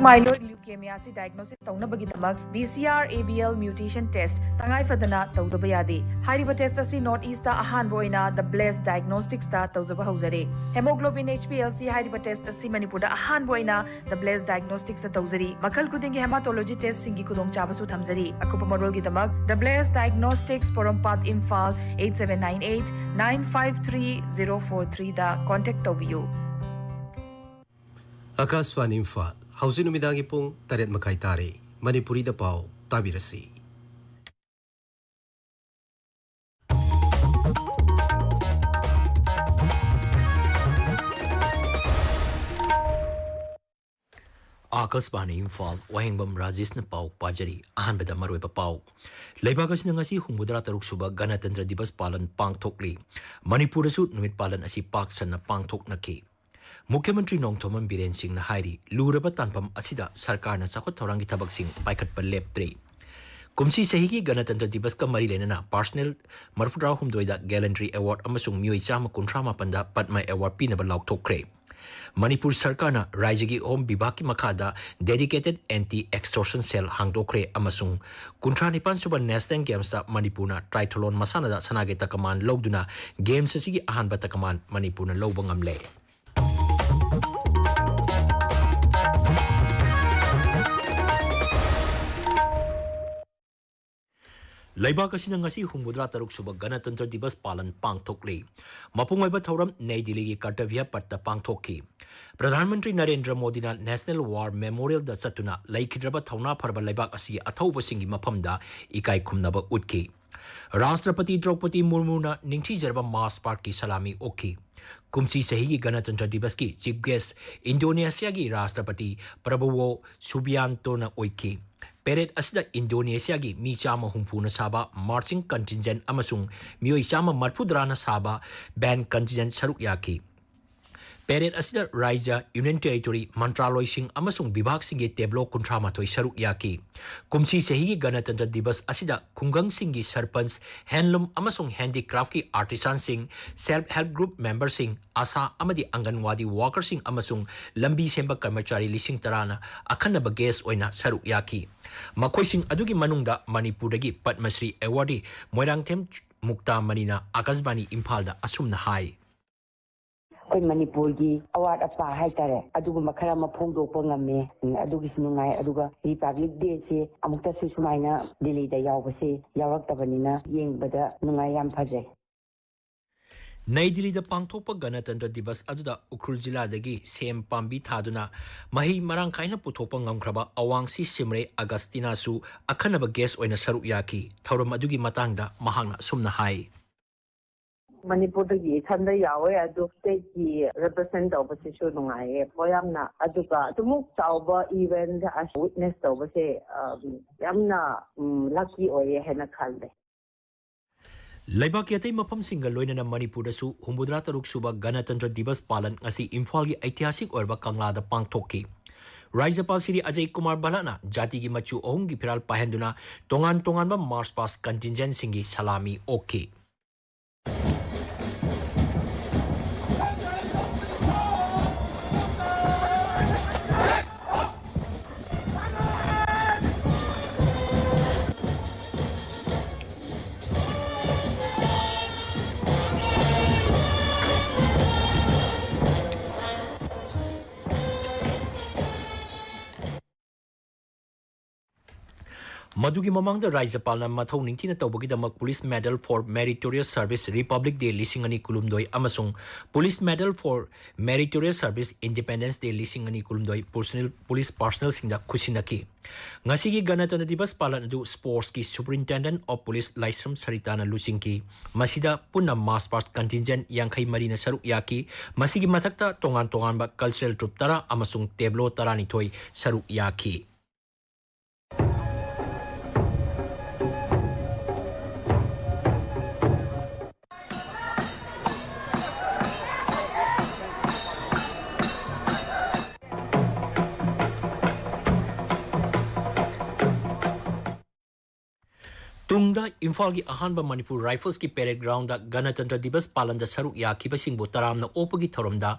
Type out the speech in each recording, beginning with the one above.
myeloid leukemia si diagnosis taunabagidamag BCR ABL mutation test tangai fadana tawdaba yade hariba test asi north east ta ahan boina the blessed diagnostics ta tawzaba hauzare hemoglobin HPLC hariba test asi manipur da ahan boina the blessed diagnostics ta tawzari makal kudingi hematology test singi kudong chabasu thamzari akupa marol gidamag the blessed diagnostics Porampad Imphal 8798 953043 da contact tawbiyu Akaswani Imphal Hausin numidangi pong taret makai tare Manipuri da pau tabirasi. Akaswani Imphal Wahengbam Rajesh na pau pajari ahanbada maroiba pau Leibagas na ngasi humudra taruk suba Ganatantra Dibas palan pangthokli Manipur su numit palan asi paksan na pangthok na ki Mukhyamantri Nongthoman Biren Singh na hairi luraba tanpam asida sarkar na sakot thorangi thabak sing paikat pa leptre kumsi sahigi Ganatantra Dibas ka mari lenana personal marfutra humdoida gallantry award amasung myoi chama kunthra mapanda Padma award pinaba laukthokre Manipur sarkar na rajagi om bibaki makada dedicated anti extortion cell hangdokre amasung kunthra nipan suba national games ta Manipur na triathlon masana da sanage takaman logduna games asigi ahanba takaman Manipur na lobang amle Laibak asina ngasi humudra taruk suba Ganatantra Dibas palan pangthokli mapungwaiba thoram Nai Delhi gi Kartavya patta pangthokki Pradhan Mantri Narendra Modi na National War Memorial da satuna laikhidraba thauna pharba laibak asi athauba singi maphamda ikai khumnaba utki Rashtrapati Draupadi Murmu na ningthi jarba mass park ki salami okki kumsi sahigi Ganatantra Dibas ki chief guest Indonesia gi Rashtrapati Prabowo Subianto na oiki Parade asida Indonesia gi mi chama humpuna saba marching contingent amasung mioi chama marfudra na saba band contingent saruk yaki Parade asida Raja Union Territory Mantraloy sing amasung bibhag singi teblo kunthra mathoi saruk yaki kumsi sehigi Ganatantra Dibas asida kungang singi sarpans handloom amasung handicraft ki artisan sing self help group member sing asa amadi anganwadi worker sing amasung lambi semba karmachari lising tarana akhanaba guest oina saruk yaki makoising adugi manungda Manipurdagi Padmasri awardee Moirangthem Mukta Manina Akasbani Imphal da asumna hai Koi Manipur gi award apa hai tare adugu makhara ma phongdokpa ngamme adugi sinungai aduga Republic Day se amukta su sumaina Delhi da yawbase yawraktabanina yengbada nungai yam phajai Nai Delhi da pangthokpa Ganatantra Dibas aduda Ukhul Jilla dagi sem pambi thaduna mahi marang kaina puthokpa ngamkhraba awangsi Simre Agustina su akhanaba guest oina saruk yaki thoram adugi matangda mahangna sumna hai Manipur dagi thanda yawe adu state ki represent tawbase su nungai poyamna aduga tumuk chawba event as witness tawbase yamna lucky oye hena khalde Laibak yatai mapam singa loinana Manipur da su humudra taruk suba Ganatantra Dibas palan ngasi Imphal gi ऐतिहासिक orba Kangla da pangthokki Rajapal Sri Ajay Kumar Balana jati gi machu ohum gi phiral pahenduna tongan tongan ba march past contingent singi salami okki Madugi mamangda Rajapal na mathau ningthina tawbagidamak Police Medal for Meritorious Service Republic Day lisingani kulumdoi amasung Police Medal for Meritorious Service Independence Day lisingani kulumdoi police personnel singda khusinaki ngasigi Ganatantra Dibas palan adu sports ki Superintendent of Police Laisram Saritana Lusingki masida punna mass past contingent yankhai marina saruk yaki masigi mathakta tongan tongan ba cultural troupe tara amasung teblo tarani thoi saruk yaki ꯇꯨꯡꯗ ꯏꯝꯐꯥꯜꯒꯤ ꯑꯍꯥꯟꯕ Manipur ꯔꯥꯏꯐꯜꯁꯀꯤ parade ground ꯒꯅꯇꯟꯇ꯭ꯔ ꯗꯤꯕꯁ ꯄꯥꯂꯟꯗ ꯁꯔꯨꯛ ꯌꯥꯈꯤꯕꯁꯤꯡꯕꯨ ꯇꯔꯥꯝꯅ ꯑꯣꯛꯄꯒꯤ ꯊꯧꯔꯝꯗ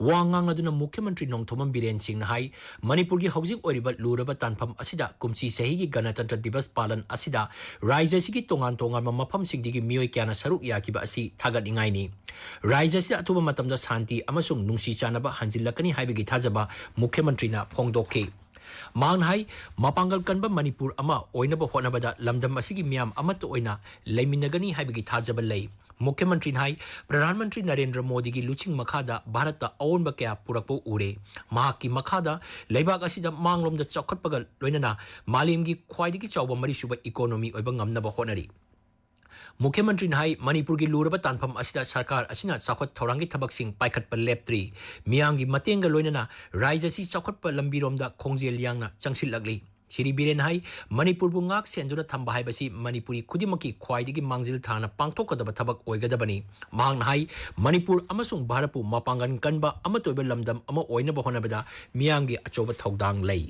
ꯋꯥ ꯉꯥꯡꯂꯗꯨꯅ ꯃꯨꯈ꯭ꯌ ꯃꯟꯇ꯭ꯔꯤ ꯅꯣꯡꯊꯣꯝꯕꯝ ꯕꯤꯔꯦꯟ ꯁꯤꯡꯅ ꯍꯥꯏ ꯃꯅꯤꯄꯨꯔꯒꯤ ꯍꯧꯖꯤꯛ ꯑꯣꯏꯔꯤꯕ ꯂꯨꯔꯕ ꯇꯥꯟꯐꯝ ꯑꯁꯤꯗ ꯀꯨꯝꯁꯤ ꯆꯍꯤꯒꯤ ꯒꯅꯇꯟꯇ꯭ꯔ ꯗꯤꯕꯁ ꯄꯥꯂꯟ ꯑꯁꯤꯗ ꯔꯥꯏꯖ꯭ꯌ ꯑꯁꯤꯒꯤ ꯇꯣꯉꯥꯟ ꯇꯣꯉꯥꯟꯕ ꯃꯐꯝꯁꯤꯡꯗꯒꯤ ꯃꯤꯑꯣꯏ ꯀꯌꯥꯅ ꯁꯔꯨꯛ ꯌꯥꯈꯤꯕ ꯑꯁꯤ ꯊꯥꯒꯠꯅꯤꯡꯉꯥꯏꯅꯤ ꯔꯥꯏꯖ꯭ꯌ ꯑꯁꯤꯗ ꯑꯊꯨꯕ ꯃꯇꯝꯗ ꯁꯥꯟꯇꯤ ꯑꯃꯁꯨꯡ ꯅꯨꯡꯁꯤ ꯆꯥꯟꯅꯕ ꯍꯟꯖꯤꯜꯂꯛꯀꯅꯤ ꯍꯥꯏꯕꯒꯤ ꯊꯥꯖꯕ ꯃꯨꯈ꯭य ꯃꯟꯇ꯭ꯔꯤꯅ ꯐꯣꯡꯗꯣꯛꯈꯤ ꯃꯥꯡ hai mapangal kanba manipur ama oinaba honabada lamdam asigi miyam amata oina leiminagani haibagi thajaba lei मुख्य मंत्री hai प्रधानमंत्री नरेंद्र मोदी की लुचिंग मखादा भारत अवोनब क्या पुरकपो उरे महाकी मखादा लेबाग असिदा मांगलोम द चौखटपगल लोइनना मालेमगी ख्वाइदगी चौबा मरिसुबा इकोनॉमी ओइबा ngamnaba honari मुख्य मंत्री hai मणिपुर की लूरब तानफम असिदा सरकार असिना चाखत थौरांगी थबकसिंग पाइखटप लेप्त्री मियांगी मतेंगा लोइनना राज्य सि चाखटप लंबिरोमदा खोंजेल यांगना चंगसिलगली श्री बीरेन hai मणिपुर बु ngak senduna thamba haibasi manipuri khudimaki khwaidigi mangjil thana pangthokadaba thabak oigadabani mahang hai manipur amasung bharapu mapangan kanba amatoiba lamdam ama oinaba honabada miyangi achoba thodang lei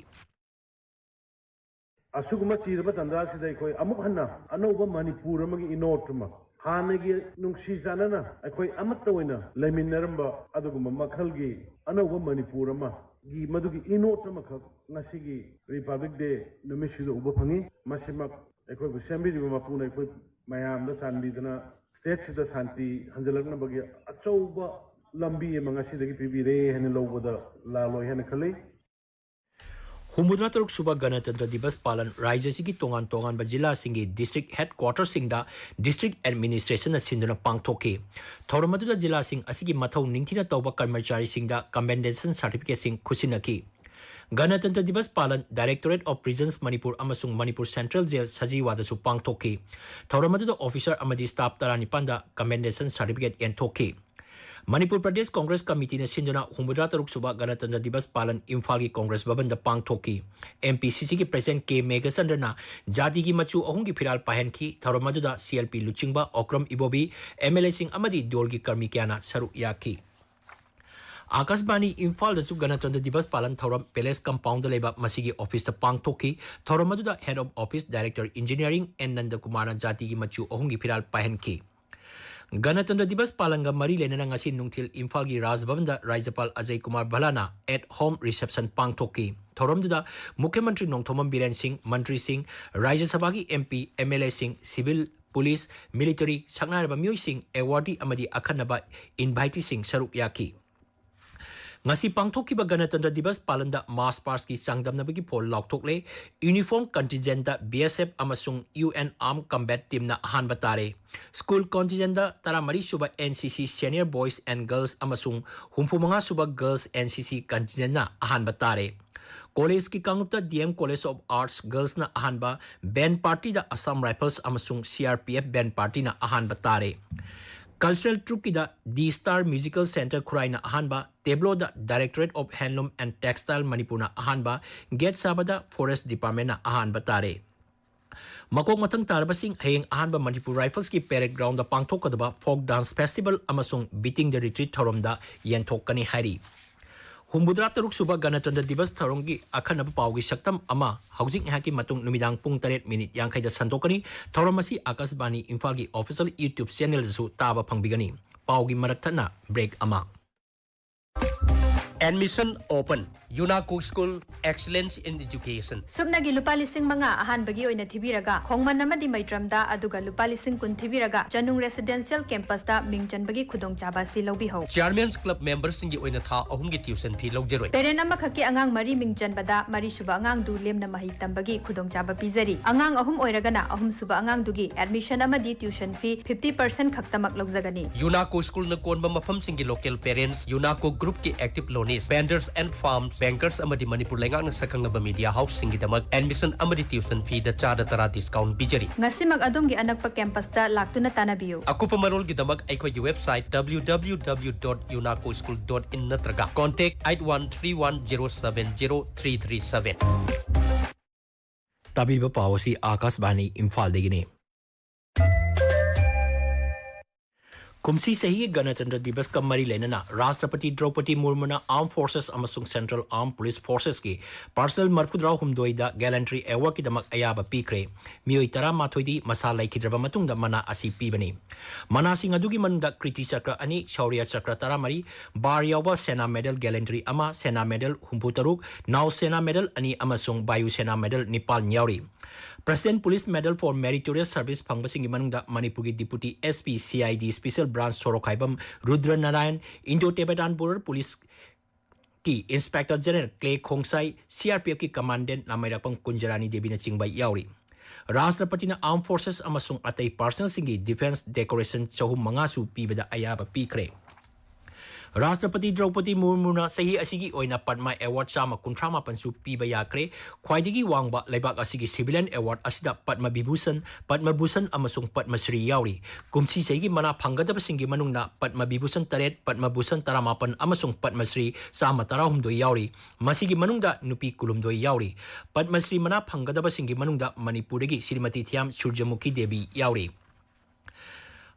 asuguma siraba tandra sidai koi amuk hanna anoba manipur amagi inotuma hanagi nungsi janana akoi amatta oina leiminaramba aduguma makhalgi anoba manipur ama gi madugi inotuma khak ngasigi republic day numisido uba phangi masimak akoi bu sembiri mapuna akoi mayam da sanbidana state sida santi hanjalakna bagi achauba lambi mangasidagi pibire hene lobada laloi hene khalai हुमुद्रा तरुक सुबह गणतंत्र दिवस पालन राज्य की तोंगान तोंगान जिला सिंगी district headquarter सिंगदा district administration सिंधुना पांगथोके थौरमदुदा जिला सिंग असिगी मथौ निंगथिना तौबा कर्मचारी सिंगदा कमेंडेशन सर्टिफिकेट सिंग खुसिनकी गणतंत्र दिवस पालन डायरेक्टोरेट ऑफ प्रिजन्स मणिपुर अमसुंग मणिपुर सेंट्रल जेल सजीवादसु पांगथोके थौरमदुदा ऑफिसर अमदी स्टाफ तरानिपांदा कमेंडेशन सर्टिफिकेट एंथोके मणिपुर प्रदेश कांग्रेस कमिटी ने सिंधुना हुमुद्रा तरुक सुबह गणतंत्र दिवस पालन इम्फाल की कांग्रेस भवन द पांगथोकी एमपीसीसी की प्रेसिडेंट के मेघचंद्रना जाति की मचु अहुम की फिराल पाहन की थौरमदुदा सीएलपी लुचिंगबा ओक्रम इबोबी एमएलए सिंह अमदी दोल की कर्मी क्याना सरुक याकी आकाशवाणी इम्फाल गणतंत्र दिवस पालन थौरम पैलेस कंपाउंड लेबा मसीगी ऑफिस पांगथोकी थौरमदुदा head of office director engineering N Nanda Kumar जाति की मचु अहुम की फिराल पाहन की गणतंत्र दिवस पालंगा मरी लेना ngasi nungthil imphal gi rajbhavan da rajyapal ajay kumar bhalana at home reception pangthoki thoramduda mukhya mantri nongthomam biren singh mantri singh rajya sabha gi mp mla singh civil police military saknaraba myoi singh awardee amadi akhanaba invitee singh saruk yaki ngasi pangthokiba ganatantra divas palanda mass pars ki sangdamnabagi pol laukthokle uniform contingent da bsf amasung un armed combat team na ahan batare school contingent da taramari suba ncc senior boys and girls amasung humphumanga suba girls ncc contingent na ahan batare college ki kangupta dm college of arts girls na ahan ba band party da assam rifles amasung crpf band party na ahan batare Cultural troupe ki da D Star Musical Center Khurai na ahanba Tableau da Directorate of Handloom and Textile Manipur na ahanba Get Sabada Forest Department na ahanba tare Makok matang tarabasing hayeng ahanba Manipur Rifles ki parade ground da pangthokadaba folk dance festival amasung beating the retreat thorom da yenthokani hari हुमुद्रा तरुक सुबह गणतंत्र दिवस थौरंगी अखनब पाउगी सक्तम अमा हौजिक hockey मतुंग नुमिदांग पुंग 3 minute यांखैदा संतोकनी थौरमसी Akashvani Imphal की official YouTube channel जसु ताबा फंगबिगनी पाउगी मरकथना break अमा Admission open. UNACO School Excellence in Education. Subnagi lupa lising mga ahan bagi oina thibiraga khongman namadi maitramda aduga lupa lising kun thibiraga Janung Residential Campus da mingchan bagi khudong chaba si lobi ho. Chairman's Club members singi oina tha ahum gi tuition fee logjeroi. Parent ama khaki angang mari mingchan bada mari suba angang du lem na mahi tambagi khudong chaba pizari. Angang ahum oiraga na ahum suba angang dugi admission amadi tuition fee 50% khaktamak logjagani. UNACO School na konba mafam singi local parents UNACO group ki active loanees vendors and farms bankers amadi manipur lenga na sakangaba media house singi damak admission amadi tuition fee da chada tara discount bijari ngasimag adom gi anak pa campus da laktuna tanabiyo akupa marol gi damak aikoi gi website www.unacoschool.in natraga contact 8131070337 ताबीब पावसी आकाशवाणी इम्फाल देगिने कुमसी सही गणतंत्र दिवस का मरी लेना राष्ट्रपति द्रौपदी मुर्मू आर्म फोर्सेस अमसुंग सेंट्रल आर्म पुलिस फोर्सेस की पर्सनल मरफुद्राव हुमदोइदा गैलेंट्री एवॉर्ड की दमक अयाब पीख्रे मियोई तरा माथोइदी मसा लैखिद्रबा मतुंगदा मना असी पीबनी मनासिंग अदुगी मनुंदा कृति चक्र अनि शौर्य चक्र तरामरी बार यावबा सेना मेडल गैलेंट्री अमा सेना मेडल हुम्फुतरुक नाव सेना मेडल अनि अमसुंग वायु सेना मेडल निपाल यावरी president police medal for meritorious service फंगबसिंगी मनुंदा Manipur deputy SP CID special branch Sorokhaibam Rudra Narayan Indo Tibetan border police की inspector general Clay Khongsai CRPF की कमांडेंट नामैरापंग कुंजरानी देवी चिंबा यावरी राष्ट्रपति ने आर्म फोर्सेस अमसुंग अतई पर्सनल सिंगी डिफेंस डेकोरेशन चहुम मंगासु पीबदा अयाब पीख्रे राष्ट्रपति द्रौपदी मुर्मू सही असिगी ओइना पद्मा अवार्ड चामा कुंथ्रा मापनसु पीबा याख्रे ख्वाइदिगी वांगबा लेबाक असिगी सिविलियन अवार्ड असिदा पद्म विभूषण अमसुंग पद्मश्री यावरी कुमसी सही मना फंगदबसिंगी मनुंगना पद्म विभूषण 3 पद्म भूषण 19 अमसुंग पद्मश्री चामा 13 यावरी मसिगी मनुंगदा नुपी कुलुमदोई यावरी पद्मश्री मना फंगदबसिंगी मनुंगदा मणिपुरगी श्रीमती थियाम सूर्यमुखी देवी यावरी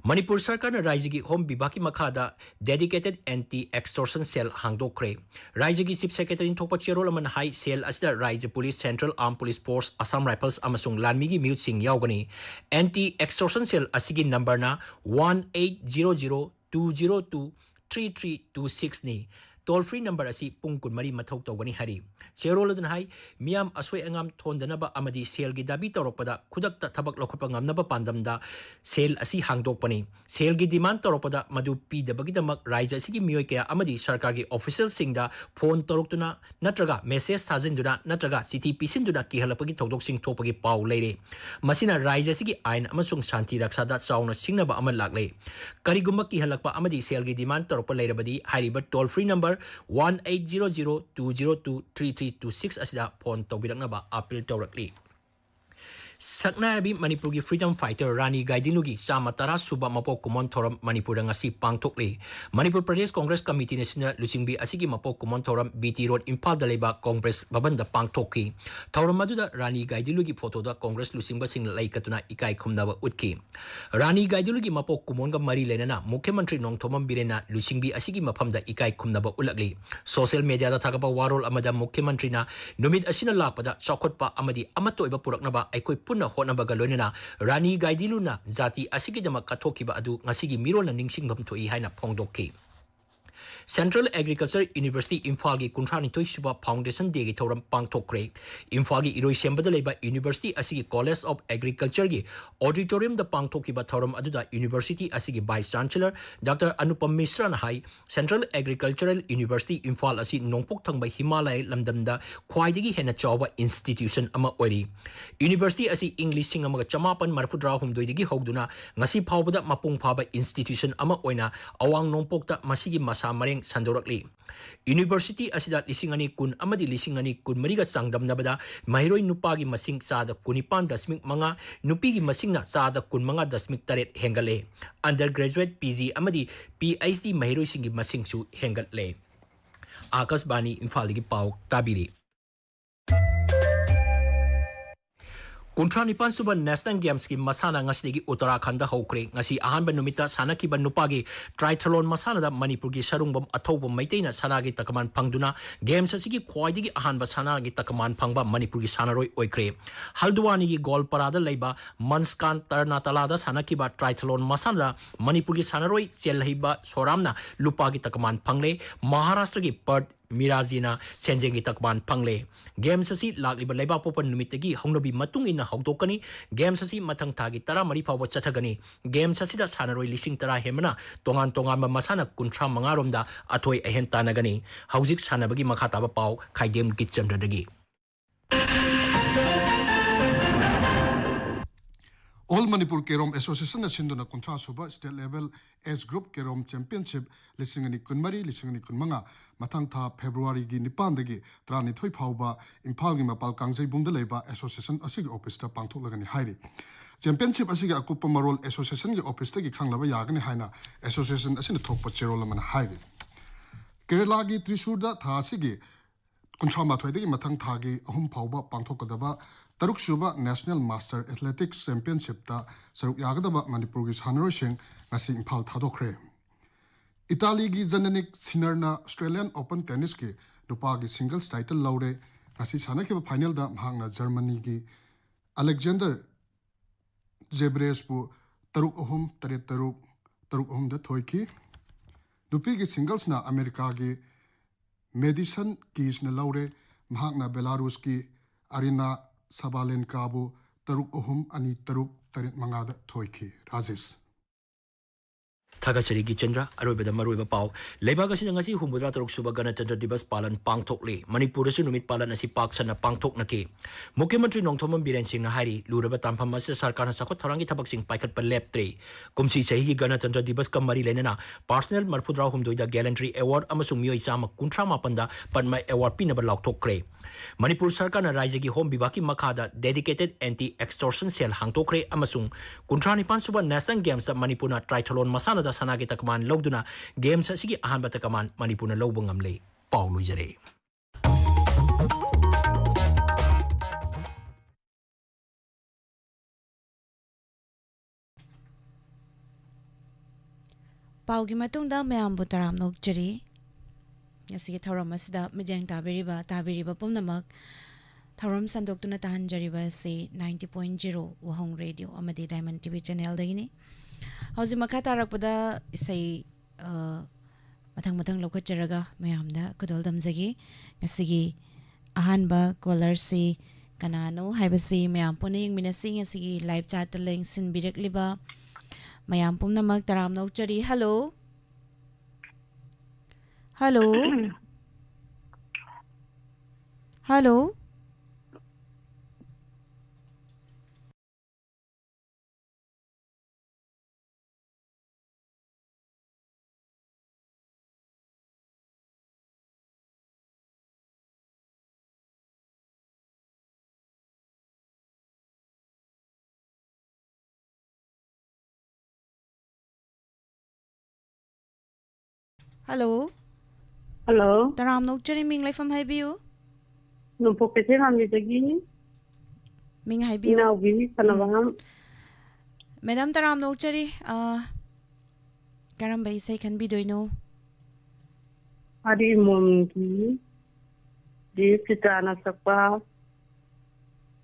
मणिपुर सरकार राज्य की होम विभाग की मखादा डेडिकेटेड एंटी एक्सटॉर्शन सेल हांगदोक्रे राज्य की चीफ सेक्रेटरी थोप चेरोल अमन हाई सेल असिदा राज्य पुलिस central arm police force Assam Rifles अमसुंग लानमी की म्यूट सिंह यावगनी एंटी एक्सटॉर्शन सेल असिगी नंबर ना 180020233226 नि टोल फ्री नंबर असी पुंग कुनमरी मथौ तौगनी हरी चेरोलदन हाई मियाम असोय अंगाम थोंदनबा अमदी सेल की दाबी तौरपदा खुदक थबक लखप ngamnaba पांदमदा सेल असी हांगदोकपनी सेल की डिमांड तौरपदा मधु पीदबगिदमक राज्य असी की मियोय कया अमदी सरकार की ऑफिशियल सिंगदा फोन तौरक्तुना नत्रगा मेसेज थाजिंदुना नत्रगा सिटी पिसिंदुना किहलपगी थौदोक सिंग थोपगी पाउ लेरे मसिना राज्य असी की आइन अमसुंग शांति रक्षादा चाउना सिंगनबा अमल लागले करिगुम्बा किहलकपा अमदी सेल की डिमांड तौरप लेरबदी हारिबा टोल फ्री नंबर 180020233226 असिदा फोन तौबिरकनबा अपील तौरकली सकनाबी मणिपुर की फ्रीडम फाइटर रानी गाइदिनुगी चामा 10 सुबा मपोक कुमोन थोरम मणिपुर ngasi पांगथोकले मणिपुर प्रदेश कांग्रेस कमिटी ने सिना लुचिंगबी असिगी मपोक कुमोन थोरम बीटी रोड इम्फाल दलेबा कांग्रेस भवन द पांगथोकी थोरम मदुदा रानी गाइदिनुगी फोटो द कांग्रेस लुचिंगबा सिंग लाइकतुना इकाई खुमनाबा उतकी रानी गाइदिनुगी मपोक कुमोन गा मरी लेना मुख्यमंत्री नोंगथोमम बिरेना लुचिंगबी असिगी मफम द इकाई खुमनाबा उलगली सोशल मीडिया दा थागबा वारोल अमदा मुख्यमंत्री ना नुमित असिना लापदा चौखटपा अमदी अमतोइबा पुरकनबा अइकोइ पुन्ना होनबगा लोइनना रानी गाइदिलुना जाति असिगिदमक कथोकिबा अदु ngасigi मिरोलना निंगसिंगबम थोइ हाइना फोंगदोकि सेंट्रल एग्रीकल्चर यूनिवर्सिटी इम्फाल की 32 सुबा फाउंडेशन डे की थौरम पांगथोकरे इम्फाल की इरोई सेंबदा लेबा यूनिवर्सिटी असिगी कॉलेज ऑफ एग्रीकल्चर की ऑडिटोरियम द पांगथोकिबा थौरम अदुदा यूनिवर्सिटी असिगी vice chancellor doctor Anupam Mishra न हाई सेंट्रल एग्रीकल्चरल यूनिवर्सिटी इम्फाल असि नोंगपोक थंगबा हिमालय लमदमदा ख्वाइदगी हेना चावबा इंस्टीट्यूशन अमा ओइरी यूनिवर्सिटी असि इंग्लिश सिंग अमगा चमापन मरफुद्रा हुमदोइदगी हौदुना ngasi फावबदा मपुंग फाबा इंस्टीट्यूशन अमा ओइना अवांग नोंगपोकता मसिगी मसा मरेंग संदोरकली यूनिवर्सिटी असिदा लिसिंग अनि कुन अमदी लिसिंग अनि कुन मरिगा चांगदमनबदा महिरोई नुपागी मसिंग चादा 19.5 नुपीगी मसिंगना चादा 15.8 हेंगले अंडर ग्रेजुएट पीजी अमदी पीएचडी महिरोई सिंगी मसिंगसु हेंगले आकाशवाणी इम्फाल की पाउ ताबिरी 39 सुबह नेशनल गेम्स की मसाना ngasi उत्तराखंड हौक्रे ngasi अहानबा नुमिता सानकीबा नुपागी ट्राइथलोन मसाना मणिपुर की सरुंगबम अथौब मैतेना सनागी तकमान फंगदुना गेम्स असि की ख्वाइदगी अहानबा सनागी तकमान फंगबा मणिपुर की सानरोय ओइक्रे हल्द्वानी की गोलपरादा लेबा मंसकान तरनातलादा सानकीबा ट्राइथलोन मसाना मणिपुर की सानरोय चेलहिबा सोरामना लुपागी तकमान फंगले महाराष्ट्र की पर्ट मिराजीना सेंजेंगी तकमान फंगले गेम्स असी लागलिबा लेबा पोपन नुमितगी हौनबी मतुंग इन हौदोकनी गेम्स असी मथंग थागी 13 फाव चथगनी गेम्स असिदा सानरोय लिसिंग 10 हेमना तोंगान तोंगान मसाना 35 रोमदा अथोय अहेन तानगनी हौजिक सानबगी मखाताबा पाव खाइदेम गिचंद्रदगी All Manipur Kerom Association Sinduna Kontra Suba State Level S Group Kerom Championship Lisingani Kunmari Lisingani Kunmanga Matang Tha February gi Nipandagi Trani Thoi Phauba Imphal gi Mapal Kangjai Bumdaleba Association Asigi Office ta Pangtholagani Hairi Championship Asigi Akupa Marol Association gi Office ta gi Khanglaba Yagani Haina Association Asina Thokpa Cherol man Hairi Kerala gi Trisurda Tha Asigi कुंथ्रामाथोइदगी मथंग थागी अहुम फाउबा पांथोकदबा तरुक सुबा national master athletics championship ता सरुक यागदबा मणिपुर की सानरोइसिंग ngasi Imphal थादोखरे Italy की जननिक सिनरना Australian open tennis की नुपा की singles title लौरे ngasi सानखिबा final दा महांगना Germany की Alexander जेब्रेसपु तरुक अहुम Taret तरुक अहुम दा थोइकी नुपी की सिंगल्स ना अमेरिका की मेडिसन कीस न लौरे महांगना बेलारूस की अरिना साबालेनकाबु तरुक अहुम अनि तरुक तरेत मंगादा थोइकी राजेश थागचरी की चंद्र अरोबेदा मरोइबा पाव लेबाग असिना ngasi हुमुद्रा तरुक सुबा गणतंत्र दिवस पालन पांगथोकले मणिपुर से नुमित पालन असि पाकसना पांगथोकनके मुख्यमंत्री नोंथोमम बीरेन सिंह हारी लुरबा तामफम असे सरकार साखो थरांगी थबक सिंह पाइखत पर लेप्त्रे कुमसी सही की गणतंत्र दिवस का मरी लेना पर्सनल मरफुद्रा हुमदोइदा गैलेंट्री अवार्ड अमसुंग मियोइ चाम कुंट्रा मापंदा पद्मा अवार्ड पिनबा लाउथोकरे मणिपुर सरकार राज्य की होम विभाग की मखादा डेडिकेटेड एंटी एक्सटोर्शन सेल हांगतोकरे अमसुंग कुंट्रा निपान सुबा नेशनल गेम्स मणिपुर ट्राइथलोन मसाना सनागे तकमान लौदुना गेम्स असिगी अहानबा तकमान मणिपुर लौब ngamle पाउ लुइजरे पाउगी मतुंगदा मयामबु तराम नोकचरी ngasi thoram asida mideng tabiriba pumnamak thoram sandokuna tahanjariba se 90.0 wahong radio amadi diamond tv channel dagini hauji makha tarakpada isai mathang lokacharaga mayamda kudol damjagi ngasigi ahanba caller se kanano haibasi mayam puning minasi ngasigi live chat link sin birekliba mayam pumnamak taram nokchari hello Hello. Hello. Hello. Hello. Taram nokchari ming lai from haibiu. No pokete hamni dagi. Ming haibiu. Now we kanawam. Madam Taram nokchari karam bai sai kan bi doino. Hari mongi. Di kitana sakpa.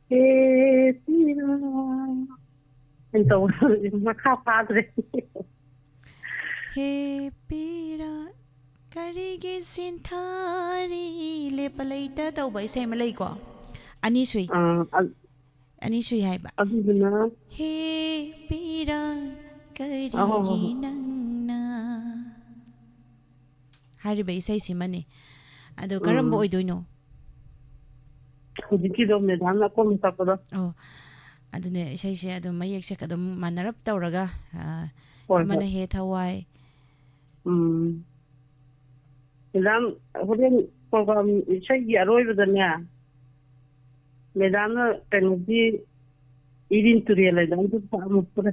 Tira. Então, makha padre. He pira karigi sinthari lepalaita tauba isai malai ko ani sui hai ba aduna he pira karigi nangna hari ba isai simane ado karambo oidoino hujiki do me dhamna ko mutakoda oh adune isai se ado mayek se kadum manarap tauraga mana he thawai Madam, horen program isai gi aroi badanya. Madam na penalty irin turiyala dan tu samu pura.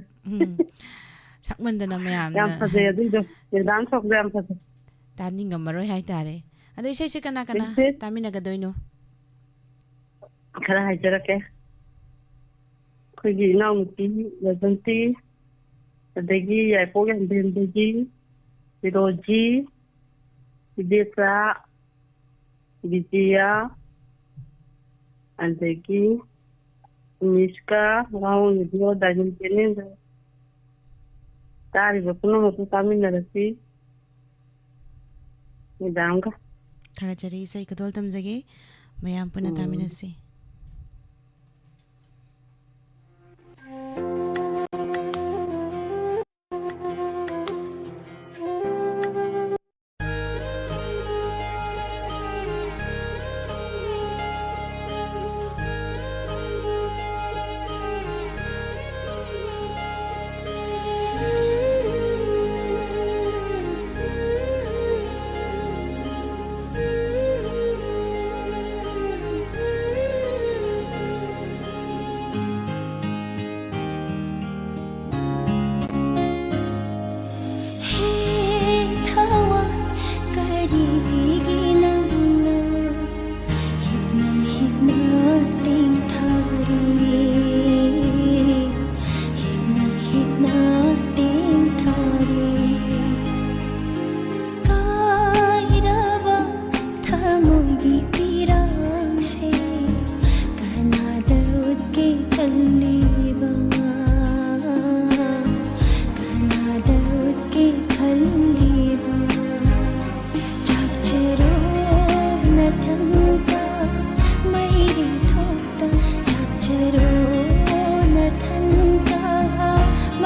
Sakman na mayam na. Yam phase adu do. Madam sok yam phase. Tani ngamaroi hai tare. Ado isai se kana tami na gadoino. Khara hai jarake. Khoi naum ti lejanti. Adagi ai program degi. Viroji Vidya, Vijaya, andagi Mishka, Raun video dajin kenin tari bapuno motu kami narasi midanga thaga chari sai kadol tamjage mayam puna taminasi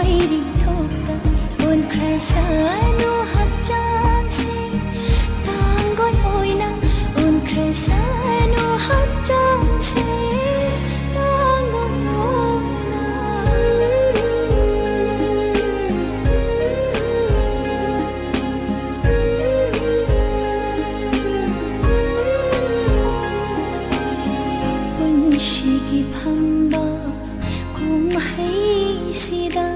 ꯉꯥꯏꯔꯤ ꯊꯣꯛꯇ ꯑꯣꯟꯈ꯭ꯔꯁꯅꯨ ꯍꯛꯆꯥꯡꯁꯦ ꯇꯥꯡꯒꯣꯏ ꯑꯣꯏꯅ ꯑꯣꯟꯈ꯭ꯔꯁꯅꯨ ꯍꯛꯆꯥꯡꯁꯦ ꯇꯥꯡꯒꯣꯏ ꯑꯣꯏꯅ ꯄꯨꯟꯁꯤꯒꯤ ꯐꯝꯕ ꯀꯨꯝꯍꯩꯁꯤꯗ